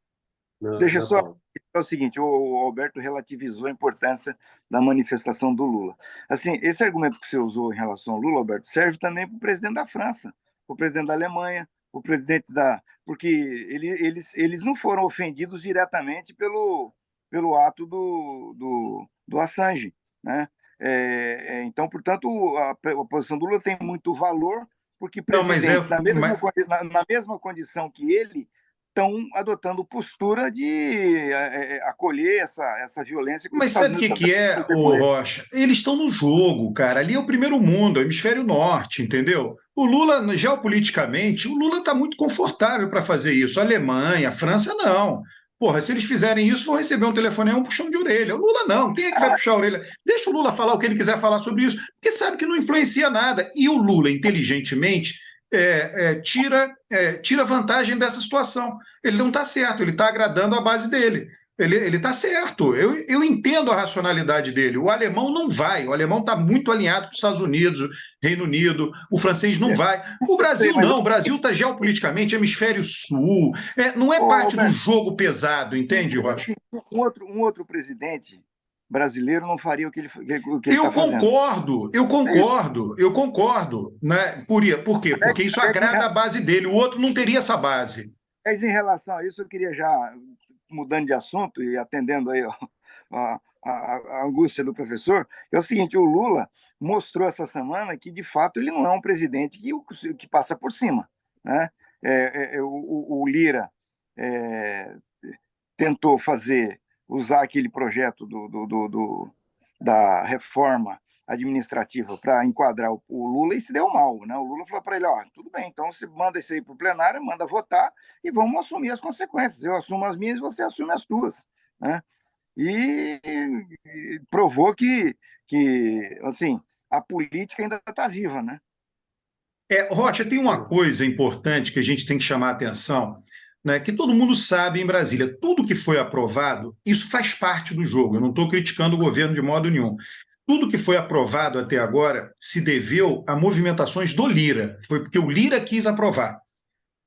Deixa só é o seguinte, o Alberto relativizou a importância da manifestação do Lula. Assim, esse argumento que você usou em relação ao Lula, Alberto, serve também para o presidente da França, para o presidente da Alemanha, o presidente porque eles não foram ofendidos diretamente pelo ato do Assange, né? Então, portanto, a posição do Lula tem muito valor, porque presidentes na mesma condição que ele estão adotando postura de acolher essa violência. Mas sabe o que é, Rocha? Eles estão no jogo, cara. Ali é o primeiro mundo, é o hemisfério norte, entendeu? O Lula, geopoliticamente, o Lula está muito confortável para fazer isso. A Alemanha, a França, não. Porra, se eles fizerem isso, vão receber um telefonema, um puxão de orelha. O Lula não. Quem é que vai puxar a orelha? Deixa o Lula falar o que ele quiser falar sobre isso, porque sabe que não influencia nada. E o Lula, inteligentemente, tira vantagem dessa situação. Ele não está certo, ele está agradando a base dele. Ele está certo. Eu entendo a racionalidade dele. O alemão não vai. O alemão está muito alinhado com os Estados Unidos, Reino Unido. O francês não vai. O Brasil não. O Brasil está geopoliticamente hemisfério sul. Não é parte do jogo pesado, entende, Rocha? Um outro presidente brasileiro não faria o que ele está fazendo. Eu concordo. Né? Por quê? Porque isso agrada a base dele. O outro não teria essa base. Mas em relação a isso, eu queria já, mudando de assunto e atendendo aí a angústia do professor, é o seguinte, o Lula mostrou essa semana que, de fato, ele não é um presidente que passa por cima, né? O Lira tentou usar aquele projeto da reforma administrativa para enquadrar o Lula e se deu mal, né? O Lula falou para ele, tudo bem, então você manda isso aí para o plenário, manda votar e vamos assumir as consequências. Eu assumo as minhas e você assume as tuas, né? E provou que assim, a política ainda está viva, né? Rocha, tem uma coisa importante que a gente tem que chamar a atenção, né, que todo mundo sabe em Brasília. Tudo que foi aprovado, isso faz parte do jogo. Eu não estou criticando o governo de modo nenhum. Tudo que foi aprovado até agora se deveu a movimentações do Lira. Foi porque o Lira quis aprovar,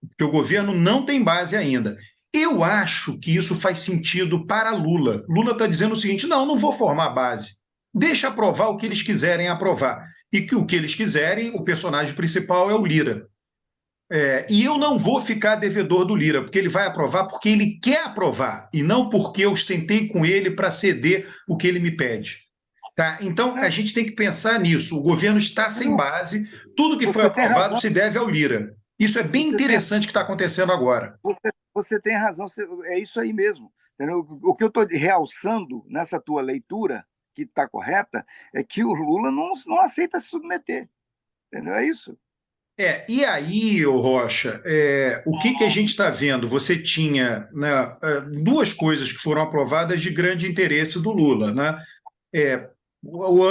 porque o governo não tem base ainda. Eu acho que isso faz sentido para Lula. Lula está dizendo o seguinte, não vou formar base. Deixa aprovar o que eles quiserem aprovar. E que o que eles quiserem, o personagem principal é o Lira. E eu não vou ficar devedor do Lira, porque ele vai aprovar porque ele quer aprovar, e não porque eu sentei com ele para ceder o que ele me pede. Tá? Então, a gente tem que pensar nisso. O governo está sem base, tudo que foi aprovado se deve ao Lira. Isso é bem interessante que está acontecendo agora. Você tem razão, é isso aí mesmo. Entendeu? O que eu estou realçando nessa tua leitura, que está correta, é que o Lula não aceita se submeter. Entendeu? É isso. E aí, Rocha, o que a gente está vendo? Você tinha, né, duas coisas que foram aprovadas de grande interesse do Lula, né?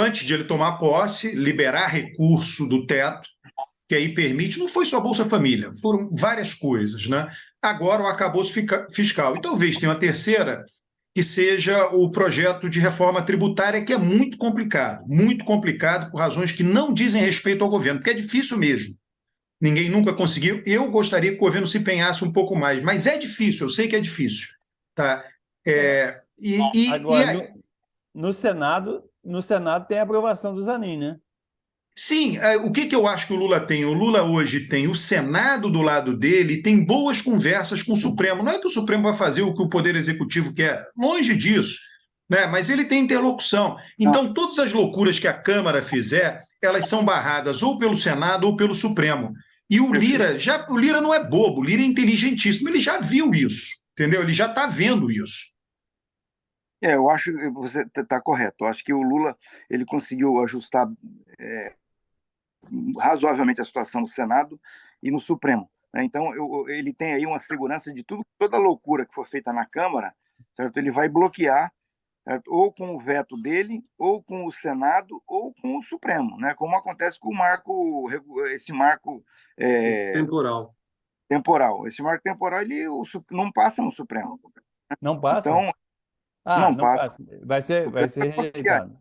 Antes de ele tomar posse, liberar recurso do teto, que aí permite, não foi só Bolsa Família, foram várias coisas, né? Agora o arcabouço fiscal. E talvez tenha uma terceira, que seja o projeto de reforma tributária, que é muito complicado por razões que não dizem respeito ao governo, porque é difícil mesmo. Ninguém nunca conseguiu. Eu gostaria que o governo se empenhasse um pouco mais, mas é difícil, eu sei que é difícil. Tá? Agora, no Senado tem a aprovação do Zanin, né? Sim, o que eu acho que o Lula tem? O Lula hoje tem o Senado do lado dele e tem boas conversas com o Supremo. Não é que o Supremo vai fazer o que o Poder Executivo quer, longe disso, né? Mas ele tem interlocução. Então, todas as loucuras que a Câmara fizer, elas são barradas ou pelo Senado ou pelo Supremo. E o Lira não é bobo, o Lira é inteligentíssimo, ele já viu isso, entendeu? Ele já está vendo isso. Eu acho que você está correto. Eu acho que o Lula ele conseguiu ajustar razoavelmente a situação no Senado e no Supremo. Né? Então, ele tem aí uma segurança de tudo, toda a loucura que for feita na Câmara, certo? Ele vai bloquear, certo? Ou com o veto dele, ou com o Senado, ou com o Supremo, né? Como acontece com esse marco temporal. Esse marco temporal ele não passa no Supremo. Não passa? Então, não passa. passa. Vai ser rejeitado.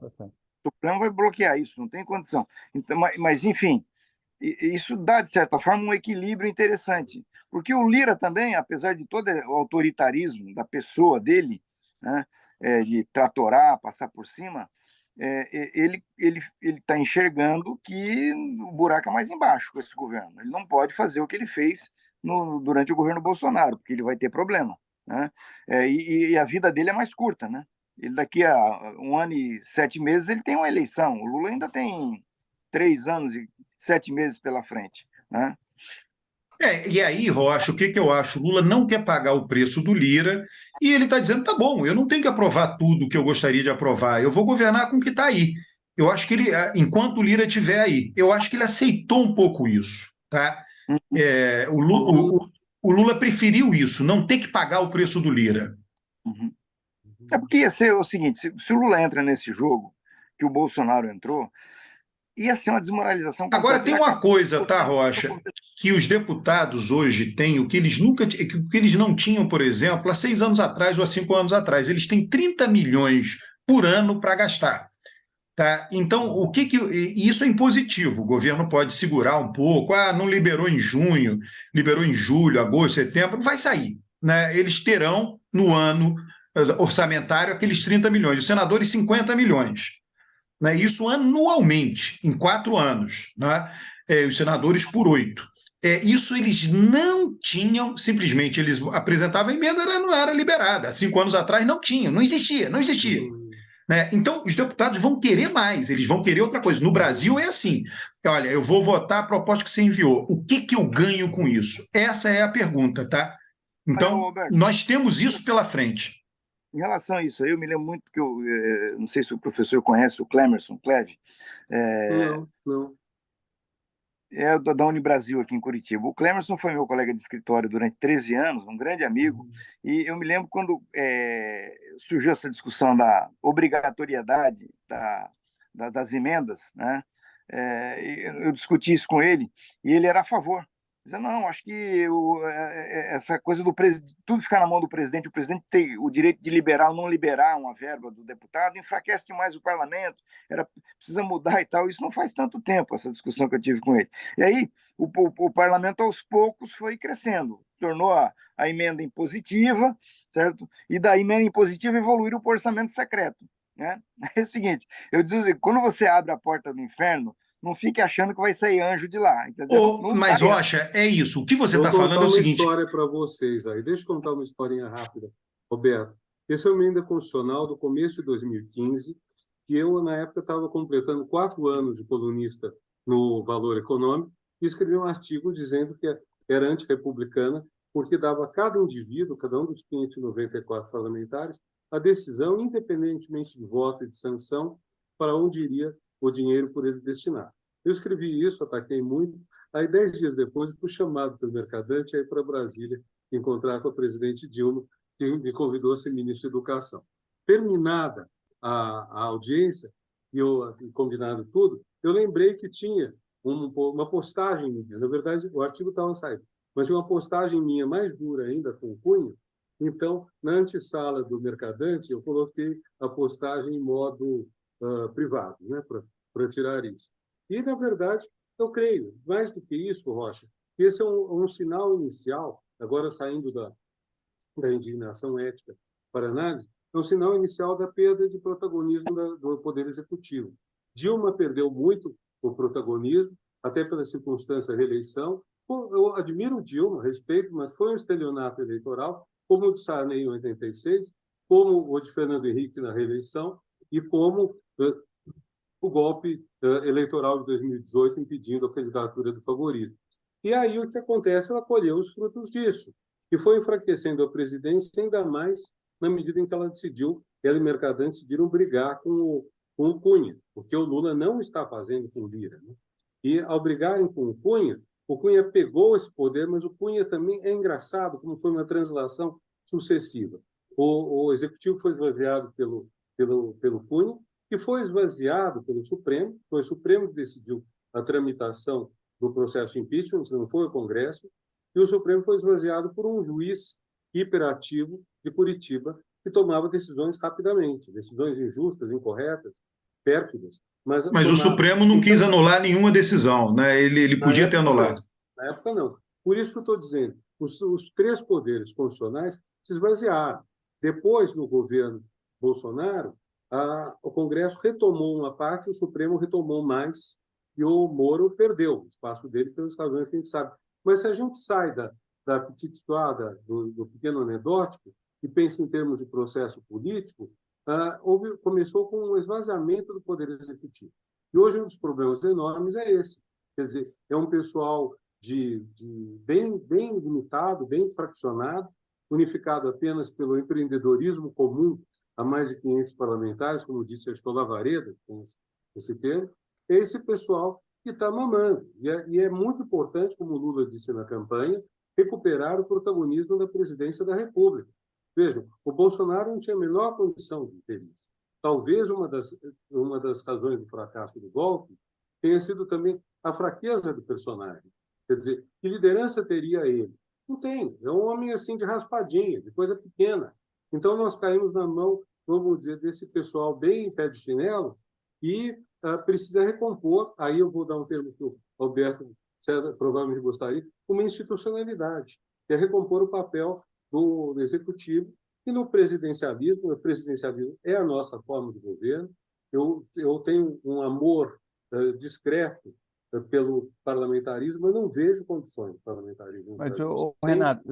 O Supremo vai bloquear isso, não tem condição. Então, mas enfim, isso dá, de certa forma, um equilíbrio interessante. Porque o Lira também, apesar de todo o autoritarismo da pessoa dele, né, de tratorar, passar por cima, ele está enxergando que o buraco é mais embaixo com esse governo. Ele não pode fazer o que ele fez durante o governo Bolsonaro, porque ele vai ter problema. Né? E a vida dele é mais curta. Né? Ele daqui a 1 ano e 7 meses ele tem uma eleição. O Lula ainda tem 3 anos e 7 meses pela frente. Né? E aí, Rocha, o que eu acho? O Lula não quer pagar o preço do Lira e ele está dizendo: tá bom, eu não tenho que aprovar tudo que eu gostaria de aprovar, eu vou governar com o que está aí. Eu acho que ele, enquanto o Lira estiver aí, eu acho que ele aceitou um pouco isso. Tá? O Lula preferiu isso, não ter que pagar o preço do Lira. Uhum. Porque ia ser o seguinte: se o Lula entra nesse jogo que o Bolsonaro entrou, ia ser uma desmoralização completa. Agora, tem uma coisa, tá, Rocha, que os deputados hoje têm, o que eles não tinham, por exemplo, há 6 anos atrás ou há 5 anos atrás. Eles têm 30 milhões por ano para gastar. Tá? Então, isso é impositivo. O governo pode segurar um pouco. Não liberou em junho, liberou em julho, agosto, setembro, vai sair. Né? Eles terão, no ano orçamentário, aqueles 30 milhões. Os senadores, 50 milhões. Né? Isso anualmente, em 4 anos. Né? Os senadores por 8. Isso eles não tinham, simplesmente eles apresentavam a emenda, não era liberada. Há 5 anos atrás não tinha, não existia. Né? Então, os deputados vão querer mais, eles vão querer outra coisa. No Brasil é assim: olha, eu vou votar a proposta que você enviou. O que eu ganho com isso? Essa é a pergunta, tá? Então, nós temos isso pela frente. Em relação a isso, eu me lembro muito que não sei se o professor conhece o Clemerson Cleve. Não. É da Unibrasil aqui em Curitiba. O Clemerson foi meu colega de escritório durante 13 anos, um grande amigo, e eu me lembro quando surgiu essa discussão da obrigatoriedade das emendas, né? Eu discuti isso com ele, e ele era a favor. Dizia: não, acho que essa coisa do tudo ficar na mão do presidente, o presidente tem o direito de liberar ou não liberar uma verba do deputado, enfraquece demais o parlamento, precisa mudar e tal. Isso não faz tanto tempo, essa discussão que eu tive com ele. E aí, o parlamento, aos poucos, foi crescendo, tornou a emenda impositiva, certo? E da emenda impositiva evoluíram para o orçamento secreto. Né? É o seguinte: eu digo assim, quando você abre a porta do inferno, não fique achando que vai sair anjo de lá, entendeu? Mas, Rocha, é isso. O que você está falando é o seguinte... Vou contar uma história para vocês aí. Deixa eu contar uma historinha rápida, Roberto. Esse é uma emenda constitucional do começo de 2015, que eu, na época, estava completando 4 anos de colunista no Valor Econômico e escrevi um artigo dizendo que era antirrepublicana, porque dava a cada indivíduo, cada um dos 594 parlamentares, a decisão, independentemente de voto e de sanção, para onde iria o dinheiro por ele destinado. Eu escrevi isso, ataquei muito. Aí, 10 dias depois, fui chamado pelo Mercadante a ir para Brasília encontrar com a presidente Dilma, que me convidou a ser ministro de Educação. Terminada a audiência, e combinado tudo, eu lembrei que tinha uma postagem minha. Na verdade, o artigo estava saindo, mas uma postagem minha mais dura ainda com o Cunha. Então, na antessala do Mercadante, eu coloquei a postagem em modo privado, né, para tirar isso. E, na verdade, eu creio, mais do que isso, Rocha, que esse é um sinal inicial, agora saindo da indignação ética para análise, é um sinal inicial da perda de protagonismo do Poder Executivo. Dilma perdeu muito o protagonismo, até pela circunstância da reeleição. Eu admiro Dilma, respeito, mas foi um estelionato eleitoral, como o de Sarney em 86, como o de Fernando Henrique na reeleição e como o golpe eleitoral de 2018 impedindo a candidatura do favorito. E aí o que acontece? Ela colheu os frutos disso, e foi enfraquecendo a presidência ainda mais na medida em que ela e Mercadante decidiram brigar com o Cunha, porque o Lula não está fazendo com o Lira. Né? E ao brigarem com o Cunha pegou esse poder, mas o Cunha também é engraçado, como foi uma translação sucessiva. O executivo foi esvaziado pelo Cunha, que foi esvaziado pelo Supremo, foi o Supremo que decidiu a tramitação do processo de impeachment, não foi o Congresso, e o Supremo foi esvaziado por um juiz hiperativo de Curitiba, que tomava decisões rapidamente, decisões injustas, incorretas, pérfidas. Mas o Supremo não quis anular nenhuma decisão, né? Ele podia ter anulado. Não. Na época, não. Por isso que eu estou dizendo, os três poderes constitucionais se esvaziaram. Depois, no governo Bolsonaro, o Congresso retomou uma parte, o Supremo retomou mais, e o Moro perdeu o espaço dele pelas razões que a gente sabe. Mas se a gente sai da petite histoire, do pequeno anedótico, e pensa em termos de processo político, começou com um esvaziamento do Poder Executivo. E hoje um dos problemas enormes é esse. Quer dizer, é um pessoal bem limitado, bem fraccionado, unificado apenas pelo empreendedorismo comum a mais de 500 parlamentares, como disse a Lavareda, com esse termo, é esse pessoal que está mamando. E é muito importante, como o Lula disse na campanha, recuperar o protagonismo da presidência da República. Vejam, o Bolsonaro não tinha a menor condição de ter isso. Talvez uma das razões do fracasso do golpe tenha sido também a fraqueza do personagem. Quer dizer, que liderança teria ele? Não tem. É um homem assim de raspadinha, de coisa pequena. Então, nós caímos na mão, vamos dizer, desse pessoal bem pé de chinelo e precisa recompor, aí eu vou dar um termo que o Alberto provavelmente gostaria, uma institucionalidade, que é recompor o papel do executivo. E no presidencialismo, o presidencialismo é a nossa forma de governo. Eu tenho um amor discreto pelo parlamentarismo, eu não vejo condições de parlamentarismo. Mas, Renato,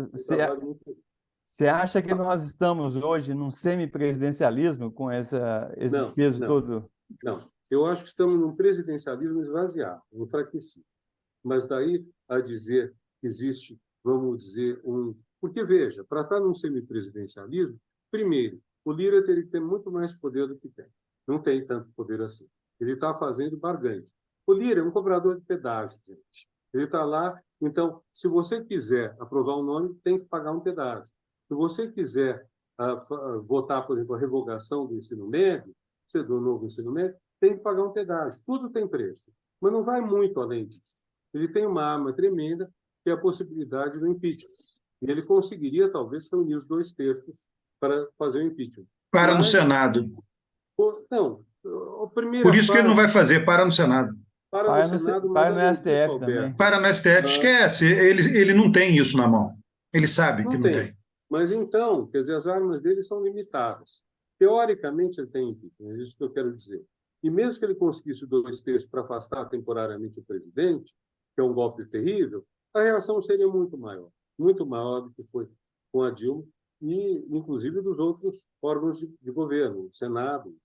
você acha que nós estamos hoje num semipresidencialismo com esse peso todo? Não, eu acho que estamos num presidencialismo esvaziado, enfraquecido. Mas daí a dizer que existe, vamos dizer, Porque, veja, para estar num semipresidencialismo, primeiro, o Lira teria que ter muito mais poder do que tem. Não tem tanto poder assim. Ele está fazendo barganhas. O Lira é um cobrador de pedágio, gente. Ele está lá. Então, se você quiser aprovar um nome, tem que pagar um pedágio. Se você quiser votar, por exemplo, a revogação do ensino médio, do novo ensino médio, tem que pagar um pedágio. Tudo tem preço. Mas não vai muito além disso. Ele tem uma arma tremenda, que é a possibilidade do impeachment. E ele conseguiria, talvez, reunir os 2/3 para fazer o impeachment. No Senado. Não. Por isso que ele não vai fazer, para no Senado. Para no STF também. Para no STF, esquece. Ele não tem isso na mão. Ele sabe que não tem. Mas então, quer dizer, as armas dele são limitadas. Teoricamente, ele tem impeachment, é isso que eu quero dizer. E mesmo que ele conseguisse 2/3 para afastar temporariamente o presidente, que é um golpe terrível, a reação seria muito maior do que foi com a Dilma, e inclusive dos outros órgãos de governo, o Senado,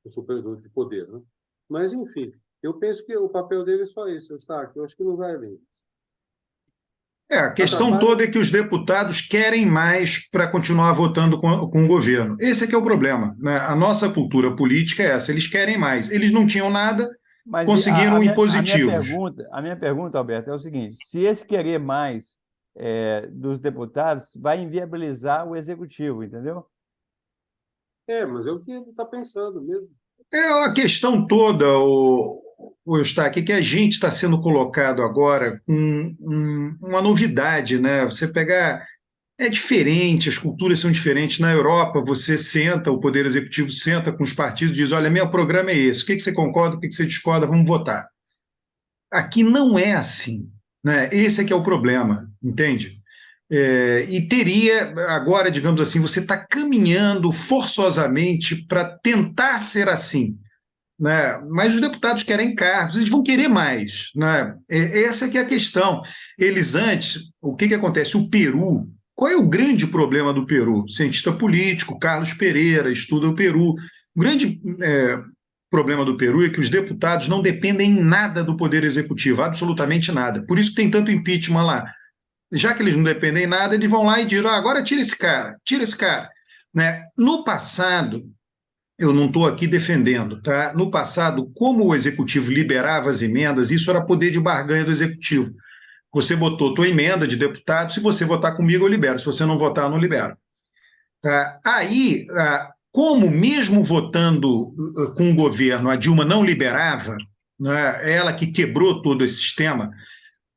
o Superior de Poder. Né? Mas, enfim, eu penso que o papel dele é só esse, Eustáquio. Eu acho que não vai além disso. A questão toda é que os deputados querem mais para continuar votando com o governo. Esse é que é o problema. Né? A nossa cultura política é essa, eles querem mais. Eles não tinham nada, conseguiram impositivos. A minha pergunta, Alberto, é o seguinte: se esse querer mais dos deputados vai inviabilizar o executivo, entendeu? Mas é o que ele está pensando mesmo. É a questão toda, Eustáquio, é que a gente está sendo colocado agora com uma novidade, né? Você pegar. É diferente, as culturas são diferentes. Na Europa, você senta, o Poder Executivo senta com os partidos e diz: olha, meu programa é esse, o que você concorda, o que você discorda, vamos votar. Aqui não é assim, né? Esse é que é o problema, entende? E teria, agora, digamos assim, você está caminhando forçosamente para tentar ser assim, né? Mas os deputados querem cargos, eles vão querer mais, né? Essa que é a questão. Eles antes, o que acontece? O Peru, qual é o grande problema do Peru? Cientista político, Carlos Pereira, estuda o Peru. O grande problema do Peru é que os deputados não dependem em nada do poder executivo, absolutamente nada. Por isso que tem tanto impeachment lá. Já que eles não dependem em nada, eles vão lá e dizem: agora tira esse cara. Né? No passado, eu não estou aqui defendendo, tá? No passado, como o executivo liberava as emendas, isso era poder de barganha do executivo. Você botou tua emenda de deputado, se você votar comigo, eu libero. Se você não votar, eu não libero. Tá? Aí, como mesmo votando com o governo, a Dilma não liberava, né? Ela que quebrou todo esse sistema,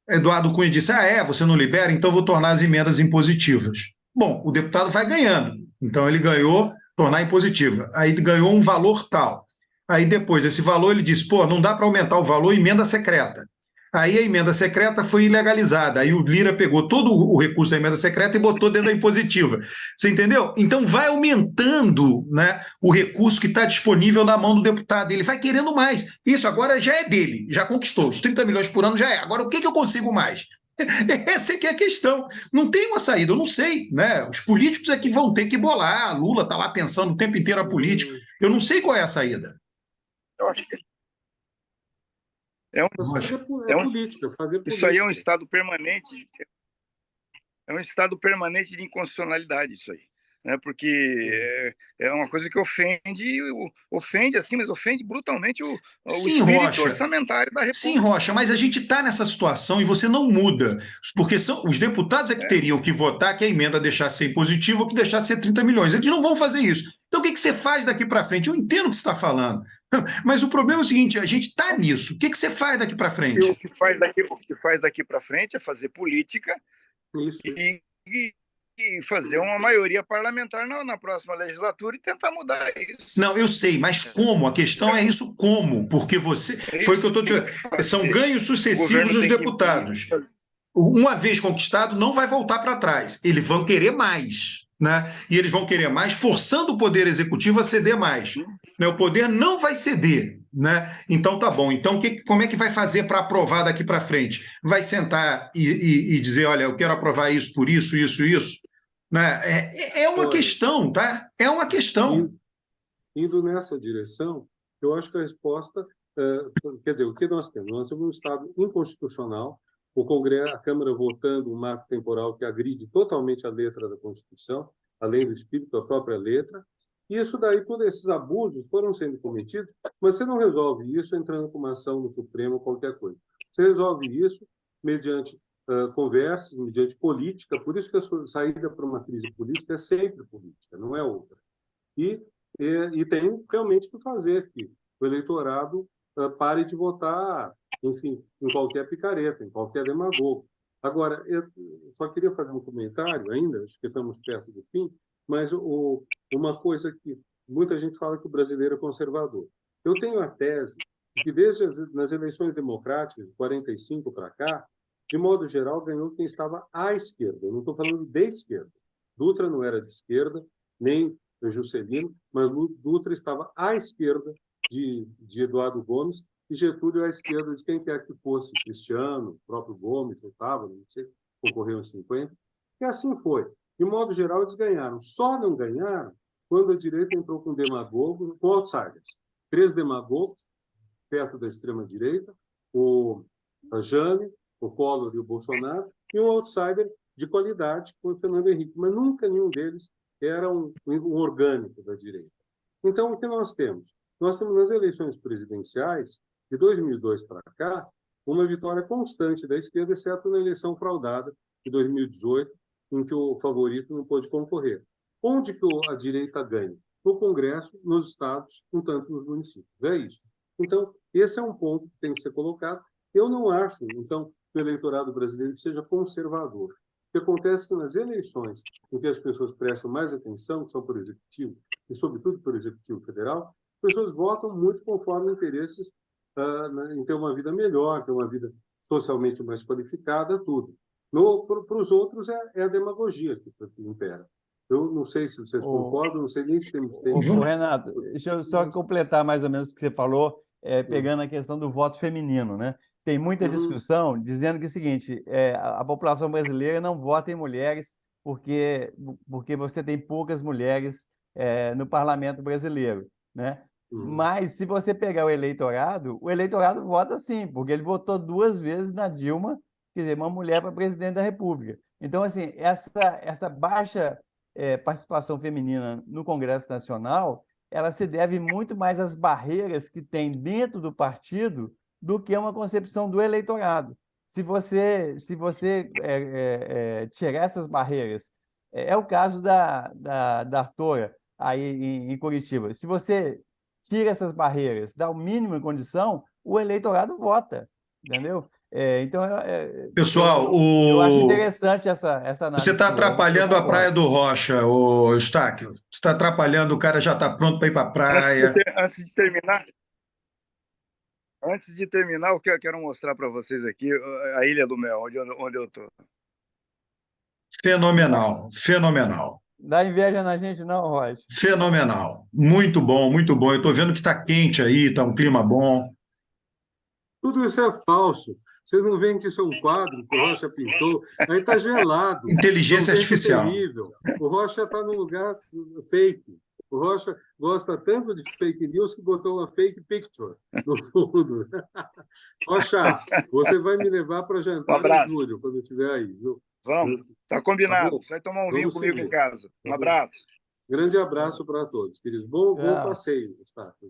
Eduardo Cunha disse: você não libera, então vou tornar as emendas impositivas. Bom, o deputado vai ganhando. Então ele ganhou tornar impositiva. Aí ganhou um valor tal. Aí depois desse valor ele disse: não dá para aumentar o valor, emenda secreta. Aí a emenda secreta foi ilegalizada. Aí o Lira pegou todo o recurso da emenda secreta e botou dentro da impositiva. Você entendeu? Então vai aumentando, né, o recurso que está disponível na mão do deputado. Ele vai querendo mais. Isso agora já é dele, já conquistou. Os 30 milhões por ano já é. Agora o que eu consigo mais? Essa é que é a questão. Não tem uma saída, eu não sei, né? Os políticos é que vão ter que bolar. A Lula está lá pensando o tempo inteiro a política. Eu não sei qual é a saída. Eu acho que é um, política, fazer política. Isso aí é um estado permanente. É um estado permanente de inconstitucionalidade, isso aí. Né? Porque é uma coisa que ofende assim, mas ofende brutalmente o espírito Rocha. orçamentário da República. Sim, Rocha, mas a gente está nessa situação e você não muda, porque são os deputados que teriam que votar que a emenda deixasse ser impositiva ou que deixasse ser 30 milhões. Eles não vão fazer isso. Então o que você faz daqui para frente? Eu entendo o que você está falando, mas o problema é o seguinte: a gente está nisso. O que você faz daqui para frente? O que faz daqui para frente é fazer política e fazer uma maioria parlamentar na próxima legislatura e tentar mudar isso. Não, eu sei, mas como? A questão é isso como? Porque você... Foi o que eu estou dizendo. São ganhos sucessivos dos deputados. Uma vez conquistado, não vai voltar para trás. Eles vão querer mais, né? E eles vão querer mais, forçando o Poder Executivo a ceder mais. Né? O poder não vai ceder, né? Então tá bom. Então como é que vai fazer para aprovar daqui para frente? Vai sentar e dizer: olha, eu quero aprovar isso por isso, isso, isso? Né? É uma questão, tá? É uma questão. Indo nessa direção, eu acho que a resposta... quer dizer, o que nós temos? Nós temos um Estado inconstitucional, o Congresso, a Câmara votando um marco temporal que agride totalmente a letra da Constituição, além do espírito da própria letra, e isso daí, todos esses abusos foram sendo cometidos, mas você não resolve isso entrando com uma ação no Supremo ou qualquer coisa. Você resolve isso mediante conversas, mediante política, por isso que a saída para uma crise política é sempre política, não é outra. E tem realmente que fazer que o eleitorado pare de votar, enfim, em qualquer picareta, em qualquer demagogo. Agora, eu só queria fazer um comentário ainda, acho que estamos perto do fim, mas uma coisa que muita gente fala que o brasileiro é conservador. Eu tenho a tese de que desde nas eleições democráticas, de 45 para cá, de modo geral, ganhou quem estava à esquerda. Eu não estou falando de esquerda. Dutra não era de esquerda, nem Juscelino, mas Dutra estava à esquerda de Eduardo Gomes e Getúlio à esquerda de quem quer que fosse, Cristiano, o próprio Gomes, Otávio, não sei, concorreu em 50. E assim foi. De modo geral, eles ganharam. Só não ganharam quando a direita entrou com demagogos, com outsiders. 3 demagogos, perto da extrema-direita, a Jane, o Collor e o Bolsonaro, e um outsider de qualidade, que foi o Fernando Henrique. Mas nunca nenhum deles era um orgânico da direita. Então, o que nós temos? Nós temos nas eleições presidenciais, de 2002 para cá, uma vitória constante da esquerda, exceto na eleição fraudada de 2018, em que o favorito não pôde concorrer. Onde que a direita ganha? No Congresso, nos estados, um tanto nos municípios. É isso. Então, esse é um ponto que tem que ser colocado. Eu não acho, então, que o eleitorado brasileiro seja conservador. O que acontece é que nas eleições em que as pessoas prestam mais atenção, que são para o Executivo, e sobretudo para o Executivo Federal, as pessoas votam muito conforme interesses em ter uma vida melhor, ter uma vida socialmente mais qualificada, tudo. Para os outros é a demagogia que impera. Eu não sei se vocês concordam, não sei nem se temos tempo. Renato, deixa eu só completar mais ou menos o que você falou, pegando a questão do voto feminino, né? Tem muita discussão dizendo que é o seguinte, a população brasileira não vota em mulheres porque você tem poucas mulheres no parlamento brasileiro, né? Mas se você pegar o eleitorado vota sim, porque ele votou 2 vezes na Dilma, quer dizer, uma mulher para presidente da República. Então, assim, essa baixa participação feminina no Congresso Nacional, ela se deve muito mais às barreiras que tem dentro do partido do que a uma concepção do eleitorado. Se você tirar essas barreiras, é o caso da Artora, aí em Curitiba. Se você tira essas barreiras, dá o mínimo em condição, o eleitorado vota, entendeu? Então, Pessoal, eu acho interessante essa análise. você está sua, atrapalhando a Praia concordo. do Rocha, o Eustáquio. Você está atrapalhando, o cara já está pronto para ir para a praia. Antes de terminar, eu quero mostrar para vocês aqui a Ilha do Mel, onde eu estou. Fenomenal, fenomenal. Dá inveja na gente, não, Roger? Fenomenal. Muito bom, muito bom. Eu estou vendo que está quente aí, está um clima bom. Tudo isso é falso. Vocês não veem que isso é um quadro que o Rocha pintou? Aí está gelado. Inteligência artificial. Terrível. O Rocha está num lugar fake. O Rocha gosta tanto de fake news que botou uma fake picture no fundo. Rocha, você vai me levar para jantar em julho, quando eu estiver aí. Viu? Vamos, está combinado. Tá, você vai tomar um vinho comigo em casa. Um abraço. Grande abraço para todos, queridos. Bom passeio, Gustavo.